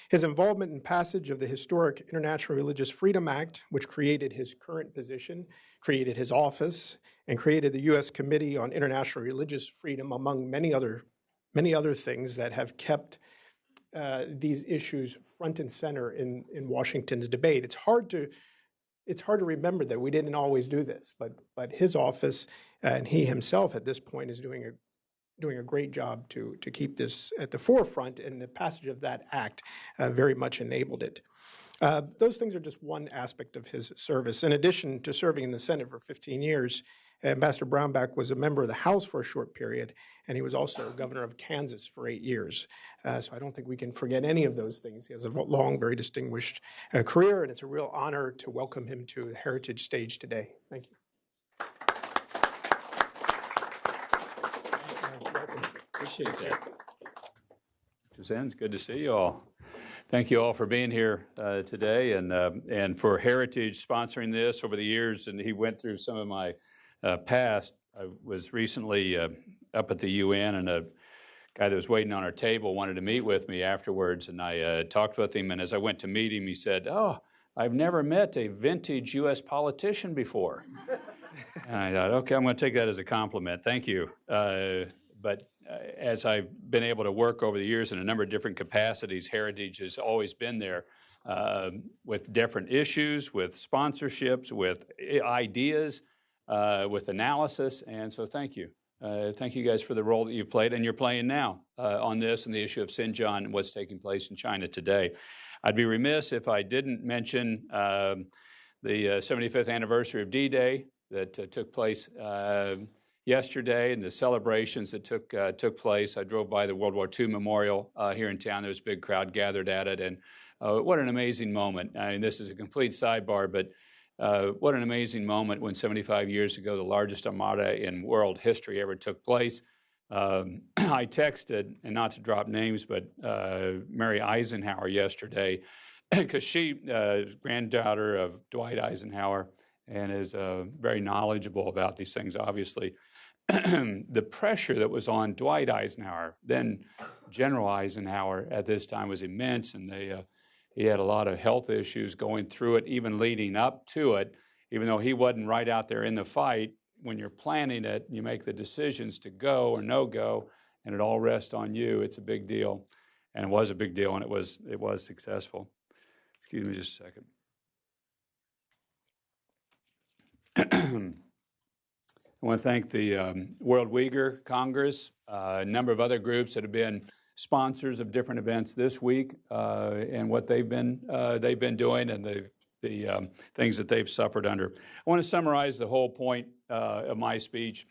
His involvement in passage of the historic International Religious Freedom Act, which created his current position, created his office, and created the U.S. Committee on International Religious Freedom, among many other things that have kept these issues front and center in Washington's debate. It's hard to remember that we didn't always do this, but his office and he himself at this point is doing a great job to keep this at the forefront, and the passage of that act very much enabled it. Those things are just one aspect of his service. In addition to serving in the Senate for 15 years, Ambassador Brownback was a member of the House for a short period, and he was also governor of Kansas for 8 years. So I don't think we can forget any of those things. He has a long, very distinguished career, and it's a real honor to welcome him to the Heritage stage today. Thank you. Appreciate that. Zenz, good to see you all. Thank you all for being here today, and for Heritage sponsoring this over the years. And he went through some of my past. I was recently up at the UN, and a guy that was waiting on our table wanted to meet with me afterwards, and I talked with him. And as I went to meet him, he said, "Oh, I've never met a vintage U.S. politician before." And I thought, okay, I'm going to take that as a compliment. Thank you. But as I've been able to work over the years in a number of different capacities, Heritage has always been there with different issues, with sponsorships, with ideas, with analysis. And so thank you. Thank you guys for the role that you've played and you're playing now on this and the issue of Xinjiang and what's taking place in China today. I'd be remiss if I didn't mention the 75th anniversary of D-Day that took place yesterday, and the celebrations that took place. I drove by the World War II Memorial here in town. There was a big crowd gathered at it, and what an amazing moment. I mean, this is a complete sidebar, but what an amazing moment when 75 years ago, the largest armada in world history ever took place. I texted, and not to drop names, but Mary Eisenhower yesterday, because she is granddaughter of Dwight Eisenhower and is very knowledgeable about these things, obviously. The pressure that was on Dwight Eisenhower, then General Eisenhower at this time, was immense, and he had a lot of health issues going through it, even leading up to it. Even though he wasn't right out there in the fight, when you're planning it, you make the decisions to go or no go, and it all rests on you. It's a big deal, and it was a big deal, and it was successful. Excuse me just a second. I want to thank the World Uyghur Congress, a number of other groups that have been sponsors of different events this week, and what they've been doing, and the things that they've suffered under. I want to summarize the whole point of my speech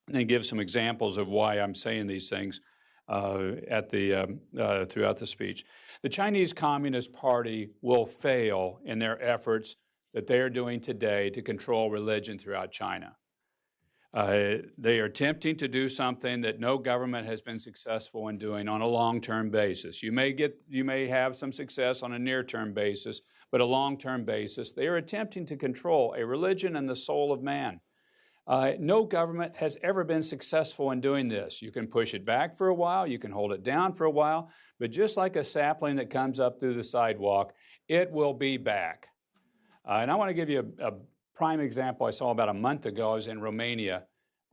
and then give some examples of why I'm saying these things throughout the speech. The Chinese Communist Party will fail in their efforts that they are doing today to control religion throughout China. They are attempting to do something that no government has been successful in doing on a long-term basis. You may have some success on a near-term basis, but a long-term basis, they are attempting to control a religion and the soul of man. No government has ever been successful in doing this. You can push it back for a while, you can hold it down for a while, but just like a sapling that comes up through the sidewalk, it will be back. And I want to give you a prime example I saw about a month ago. I was in Romania.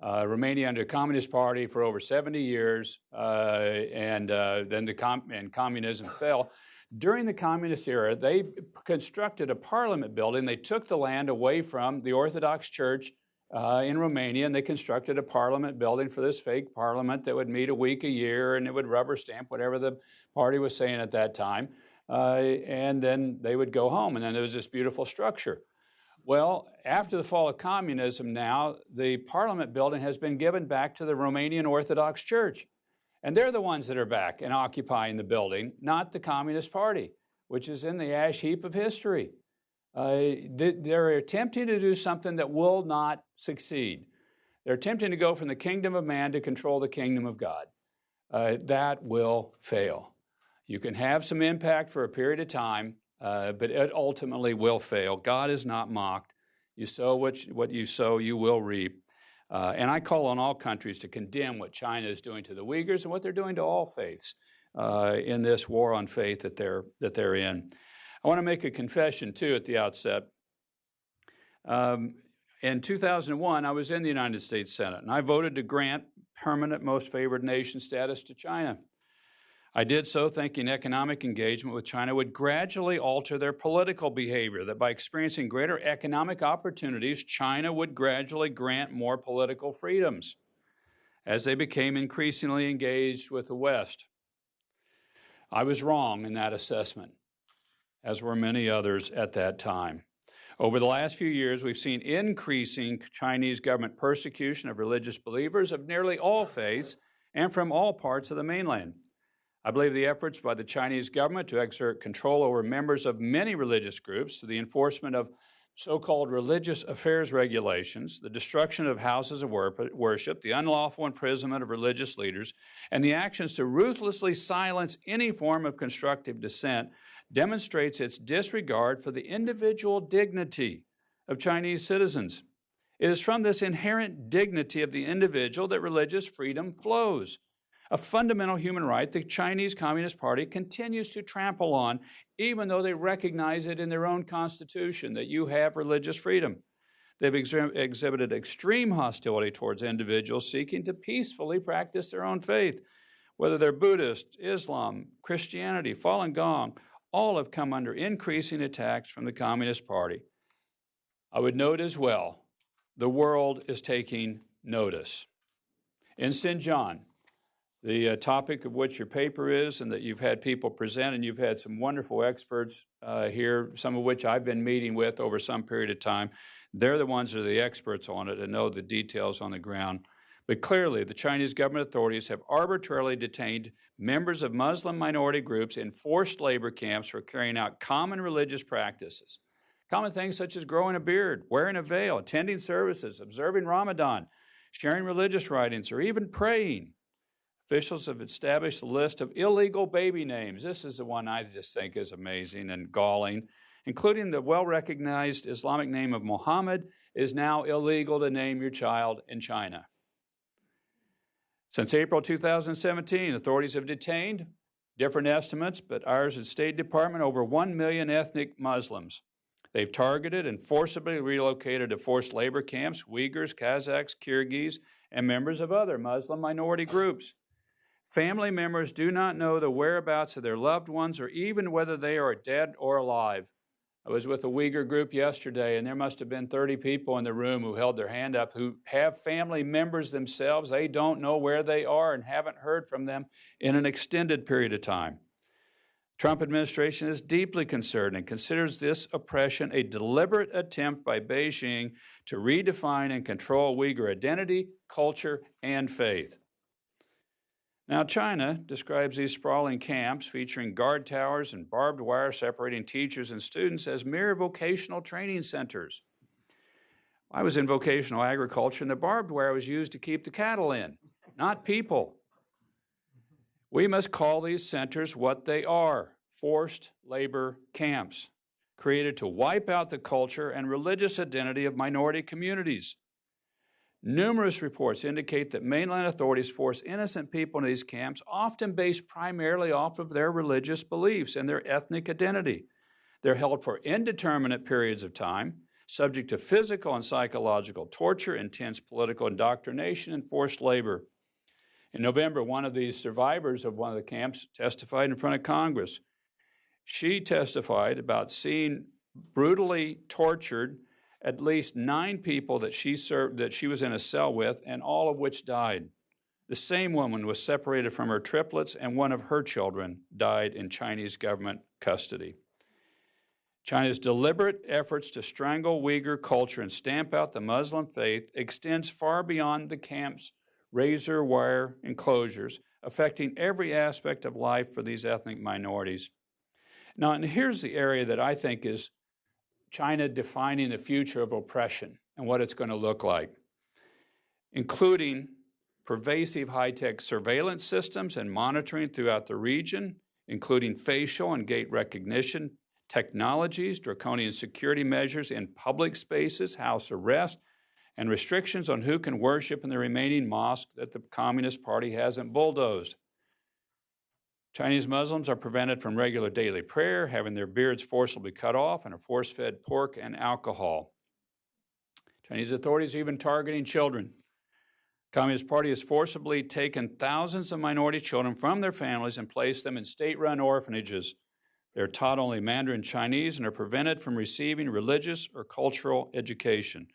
Romania under the Communist Party for over 70 years, and then communism fell. During the communist era, they constructed a parliament building. They took the land away from the Orthodox Church in Romania, and they constructed a parliament building for this fake parliament that would meet a week a year, and it would rubber stamp whatever the party was saying at that time. And then they would go home, and then there was this beautiful structure. Well, after the fall of communism now, the parliament building has been given back to the Romanian Orthodox Church. And they're the ones that are back and occupying the building, not the Communist Party, which is in the ash heap of history. They're attempting to do something that will not succeed. They're attempting to go from the kingdom of man to control the kingdom of God. That will fail. You can have some impact for a period of time, but it ultimately will fail. God is not mocked. You sow what you sow, you will reap. And I call on all countries to condemn what China is doing to the Uyghurs and what they're doing to all faiths in this war on faith that they're in. I want to make a confession, too, at the outset. In 2001, I was in the United States Senate, and I voted to grant permanent most favored nation status to China. I did so thinking economic engagement with China would gradually alter their political behavior, that by experiencing greater economic opportunities, China would gradually grant more political freedoms as they became increasingly engaged with the West. I was wrong in that assessment, as were many others at that time. Over the last few years, we've seen increasing Chinese government persecution of religious believers of nearly all faiths and from all parts of the mainland. I believe the efforts by the Chinese government to exert control over members of many religious groups, to the enforcement of so-called religious affairs regulations, the destruction of houses of worship, the unlawful imprisonment of religious leaders, and the actions to ruthlessly silence any form of constructive dissent demonstrates its disregard for the individual dignity of Chinese citizens. It is from this inherent dignity of the individual that religious freedom flows, a fundamental human right the Chinese Communist Party continues to trample on, even though they recognize it in their own constitution that you have religious freedom. They've exhibited extreme hostility towards individuals seeking to peacefully practice their own faith, whether they're Buddhist, Islam, Christianity, Falun Gong. All have come under increasing attacks from the Communist Party. I would note as well, the world is taking notice. In Xinjiang, the topic of which your paper is, and that you've had people present, and you've had some wonderful experts here, some of which I've been meeting with over some period of time. They're the ones that are the experts on it and know the details on the ground. But clearly, the Chinese government authorities have arbitrarily detained members of Muslim minority groups in forced labor camps for carrying out common religious practices. Common things such as growing a beard, wearing a veil, attending services, observing Ramadan, sharing religious writings, or even praying. Officials have established a list of illegal baby names. This is the one I just think is amazing and galling, including the well-recognized Islamic name of Muhammad is now illegal to name your child in China. Since April 2017, authorities have detained, different estimates, but ours at State Department, over 1 million ethnic Muslims. They've targeted and forcibly relocated to forced labor camps Uyghurs, Kazakhs, Kyrgyz, and members of other Muslim minority groups. Family members do not know the whereabouts of their loved ones or even whether they are dead or alive. I was with a Uyghur group yesterday, and there must have been 30 people in the room who held their hand up who have family members themselves. They don't know where they are and haven't heard from them in an extended period of time. The Trump administration is deeply concerned and considers this oppression a deliberate attempt by Beijing to redefine and control Uyghur identity, culture, and faith. Now, China describes these sprawling camps featuring guard towers and barbed wire separating teachers and students as mere vocational training centers. I was in vocational agriculture, and the barbed wire was used to keep the cattle in, not people. We must call these centers what they are, forced labor camps, created to wipe out the culture and religious identity of minority communities. Numerous reports indicate that mainland authorities force innocent people into these camps, often based primarily off of their religious beliefs and their ethnic identity. They're held for indeterminate periods of time, subject to physical and psychological torture, intense political indoctrination, and forced labor. In November, one of these survivors of one of the camps testified in front of Congress. She testified about seeing brutally tortured at least 9 people that she was in a cell with, and all of which died. The same woman was separated from her triplets, and one of her children died in Chinese government custody. China's deliberate efforts to strangle Uyghur culture and stamp out the Muslim faith extends far beyond the camp's razor wire enclosures, affecting every aspect of life for these ethnic minorities. Now, and here's the area that I think is China defining the future of oppression and what it's going to look like, including pervasive high-tech surveillance systems and monitoring throughout the region, including facial and gait recognition technologies, draconian security measures in public spaces, house arrest, and restrictions on who can worship in the remaining mosque that the Communist Party hasn't bulldozed. Chinese Muslims are prevented from regular daily prayer, having their beards forcibly cut off, and are force-fed pork and alcohol. Chinese authorities are even targeting children. The Communist Party has forcibly taken thousands of minority children from their families and placed them in state-run orphanages. They're taught only Mandarin Chinese and are prevented from receiving religious or cultural education.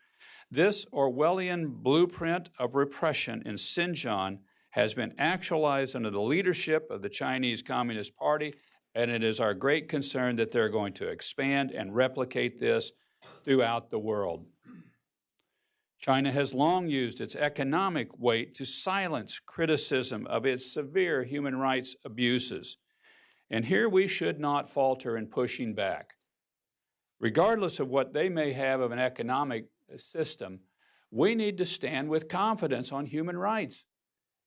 This Orwellian blueprint of repression in Xinjiang has been actualized under the leadership of the Chinese Communist Party, and it is our great concern that they're going to expand and replicate this throughout the world. China has long used its economic weight to silence criticism of its severe human rights abuses. And here we should not falter in pushing back. Regardless of what they may have of an economic system, we need to stand with confidence on human rights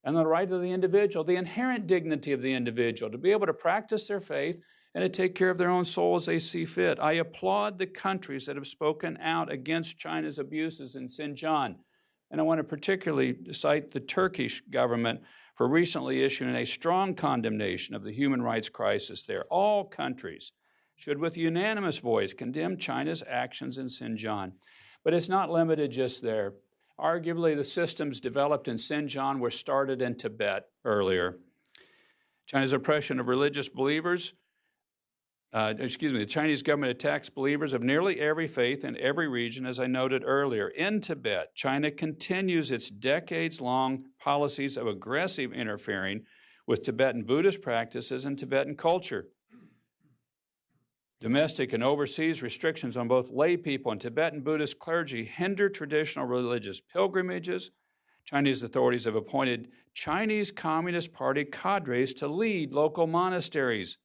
and the right of the individual, the inherent dignity of the individual, to be able to practice their faith and to take care of their own soul as they see fit. I applaud the countries that have spoken out against China's abuses in Xinjiang. And I want to particularly cite the Turkish government for recently issuing a strong condemnation of the human rights crisis there. All countries should, with unanimous voice, condemn China's actions in Xinjiang. But it's not limited just there. Arguably, the systems developed in Xinjiang were started in Tibet earlier. China's oppression of religious believers, the Chinese government attacks believers of nearly every faith in every region, as I noted earlier. In Tibet, China continues its decades-long policies of aggressive interfering with Tibetan Buddhist practices and Tibetan culture. Domestic and overseas restrictions on both lay people and Tibetan Buddhist clergy hinder traditional religious pilgrimages. Chinese authorities have appointed Chinese Communist Party cadres to lead local monasteries,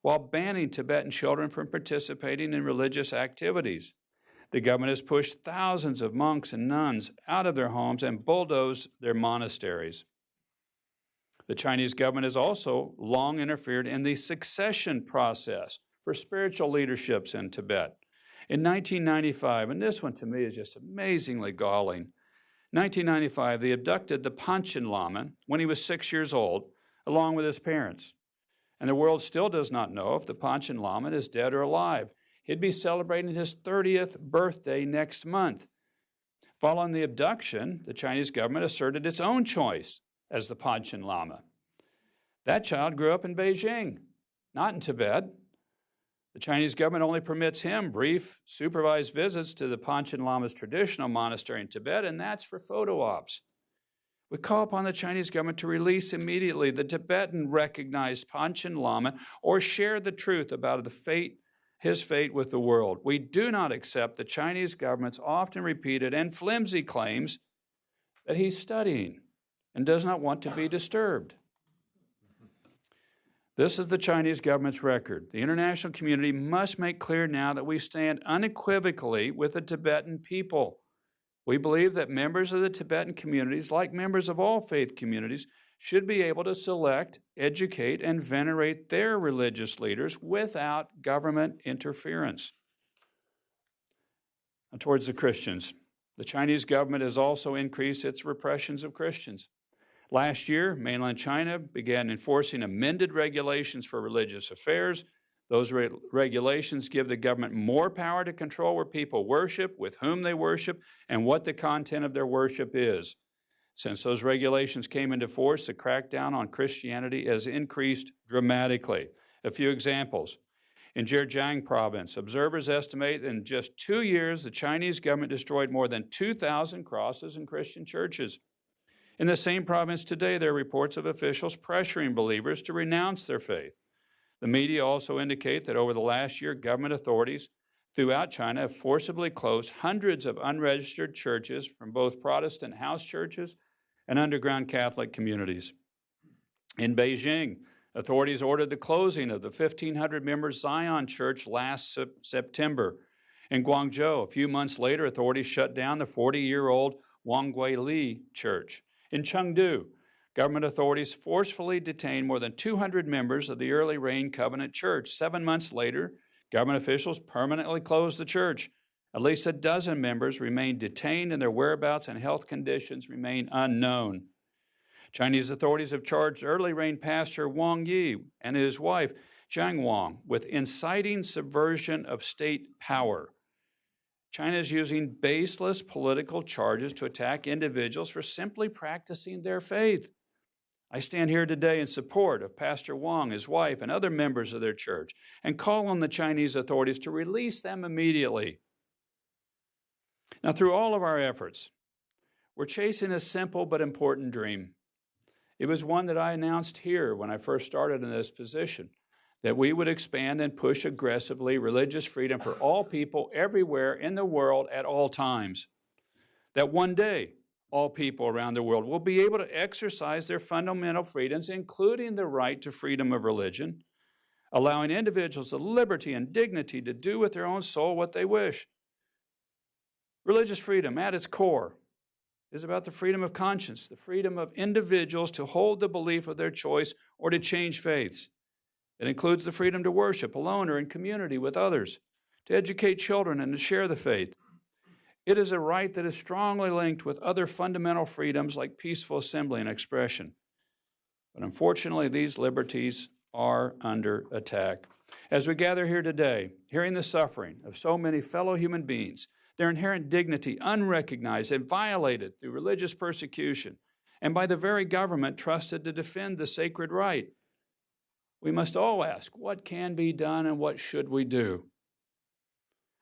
while banning Tibetan children from participating in religious activities. The government has pushed thousands of monks and nuns out of their homes and bulldozed their monasteries. The Chinese government has also long interfered in the succession process for spiritual leaderships in Tibet. In 1995, and this one to me is just amazingly galling, 1995, they abducted the Panchen Lama when he was 6 years old, along with his parents. And the world still does not know if the Panchen Lama is dead or alive. He'd be celebrating his 30th birthday next month. Following the abduction, the Chinese government asserted its own choice as the Panchen Lama. That child grew up in Beijing, not in Tibet. The Chinese government only permits him brief, supervised visits to the Panchen Lama's traditional monastery in Tibet, and that's for photo ops. We call upon the Chinese government to release immediately the Tibetan-recognized Panchen Lama or share the truth about his fate with the world. We do not accept the Chinese government's often repeated and flimsy claims that he's studying and does not want to be disturbed. This is the Chinese government's record. The international community must make clear now that we stand unequivocally with the Tibetan people. We believe that members of the Tibetan communities, like members of all faith communities, should be able to select, educate, and venerate their religious leaders without government interference. Now, towards the Christians, the Chinese government has also increased its repressions of Christians. Last year, mainland China began enforcing amended regulations for religious affairs. Those regulations give the government more power to control where people worship, with whom they worship, and what the content of their worship is. Since those regulations came into force, the crackdown on Christianity has increased dramatically. A few examples. In Zhejiang province, observers estimate in just 2 years, the Chinese government destroyed more than 2,000 crosses in Christian churches. In the same province today, there are reports of officials pressuring believers to renounce their faith. The media also indicate that over the last year, government authorities throughout China have forcibly closed hundreds of unregistered churches from both Protestant house churches and underground Catholic communities. In Beijing, authorities ordered the closing of the 1,500-member Zion Church last September. In Guangzhou, a few months later, authorities shut down the 40-year-old Wangguili Church. In Chengdu, government authorities forcefully detained more than 200 members of the Early Rain Covenant Church. 7 months later, government officials permanently closed the church. At least a dozen members remain detained and their whereabouts and health conditions remain unknown. Chinese authorities have charged early reign pastor Wang Yi and his wife, Zhang Wang, with inciting subversion of state power. China is using baseless political charges to attack individuals for simply practicing their faith. I stand here today in support of Pastor Wang, his wife, and other members of their church, and call on the Chinese authorities to release them immediately. Now, through all of our efforts, we're chasing a simple but important dream. It was one that I announced here when I first started in this position, that we would expand and push aggressively religious freedom for all people everywhere in the world at all times. That one day, all people around the world will be able to exercise their fundamental freedoms, including the right to freedom of religion, allowing individuals the liberty and dignity to do with their own soul what they wish. Religious freedom, at its core, is about the freedom of conscience, the freedom of individuals to hold the belief of their choice or to change faiths. It includes the freedom to worship alone or in community with others, to educate children and to share the faith. It is a right that is strongly linked with other fundamental freedoms like peaceful assembly and expression. But unfortunately, these liberties are under attack. As we gather here today, hearing the suffering of so many fellow human beings, their inherent dignity unrecognized and violated through religious persecution, and by the very government trusted to defend the sacred right, we must all ask, what can be done and what should we do?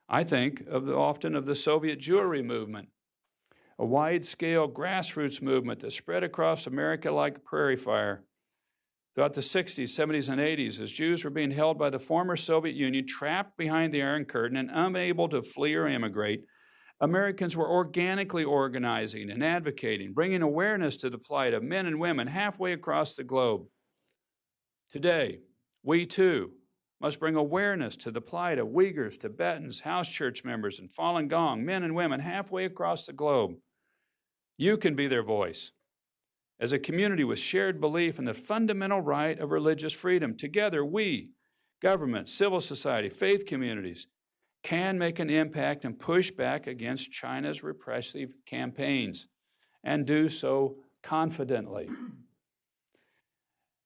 I think often of the Soviet Jewry movement, a wide-scale grassroots movement that spread across America like a prairie fire. Throughout the 60s, 70s, and 80s, as Jews were being held by the former Soviet Union, trapped behind the Iron Curtain and unable to flee or immigrate, Americans were organically organizing and advocating, bringing awareness to the plight of men and women halfway across the globe. Today, we too must bring awareness to the plight of Uyghurs, Tibetans, house church members, and Falun Gong, men and women halfway across the globe. You can be their voice. As a community with shared belief in the fundamental right of religious freedom, together we, government, civil society, faith communities, can make an impact and push back against China's repressive campaigns, and do so confidently.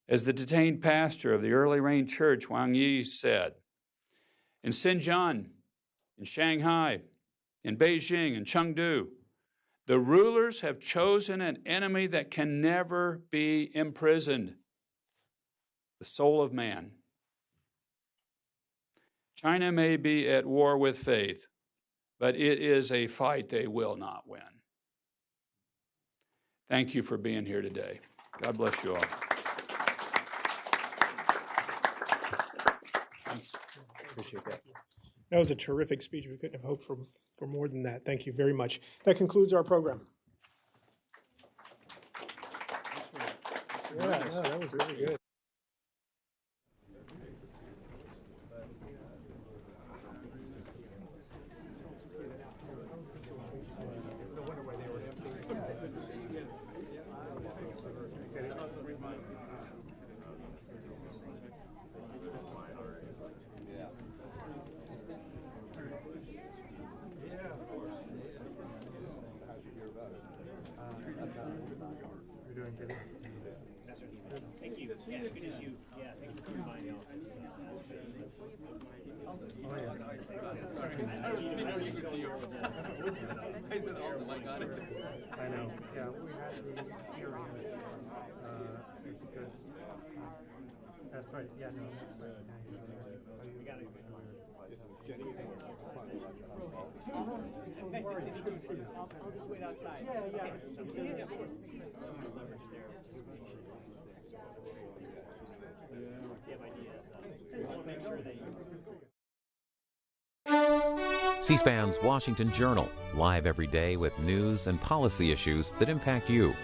As the detained pastor of the Early Rain Church, Wang Yi, said, in Xinjiang, in Shanghai, in Beijing, in Chengdu, the rulers have chosen an enemy that can never be imprisoned, the soul of man. China may be at war with faith, but it is a fight they will not win. Thank you for being here today. God bless you all. Thanks. Appreciate that. That was a terrific speech. We couldn't have hoped for more than that. Thank you very much. That concludes our program. Yeah, no, that was really good. I know. Yeah, we had the hearing because that's right. Yeah, no, that's right. We got it. Nice to meet you. I'll just wait outside. Yeah. C-SPAN's Washington Journal, live every day with news and policy issues that impact you.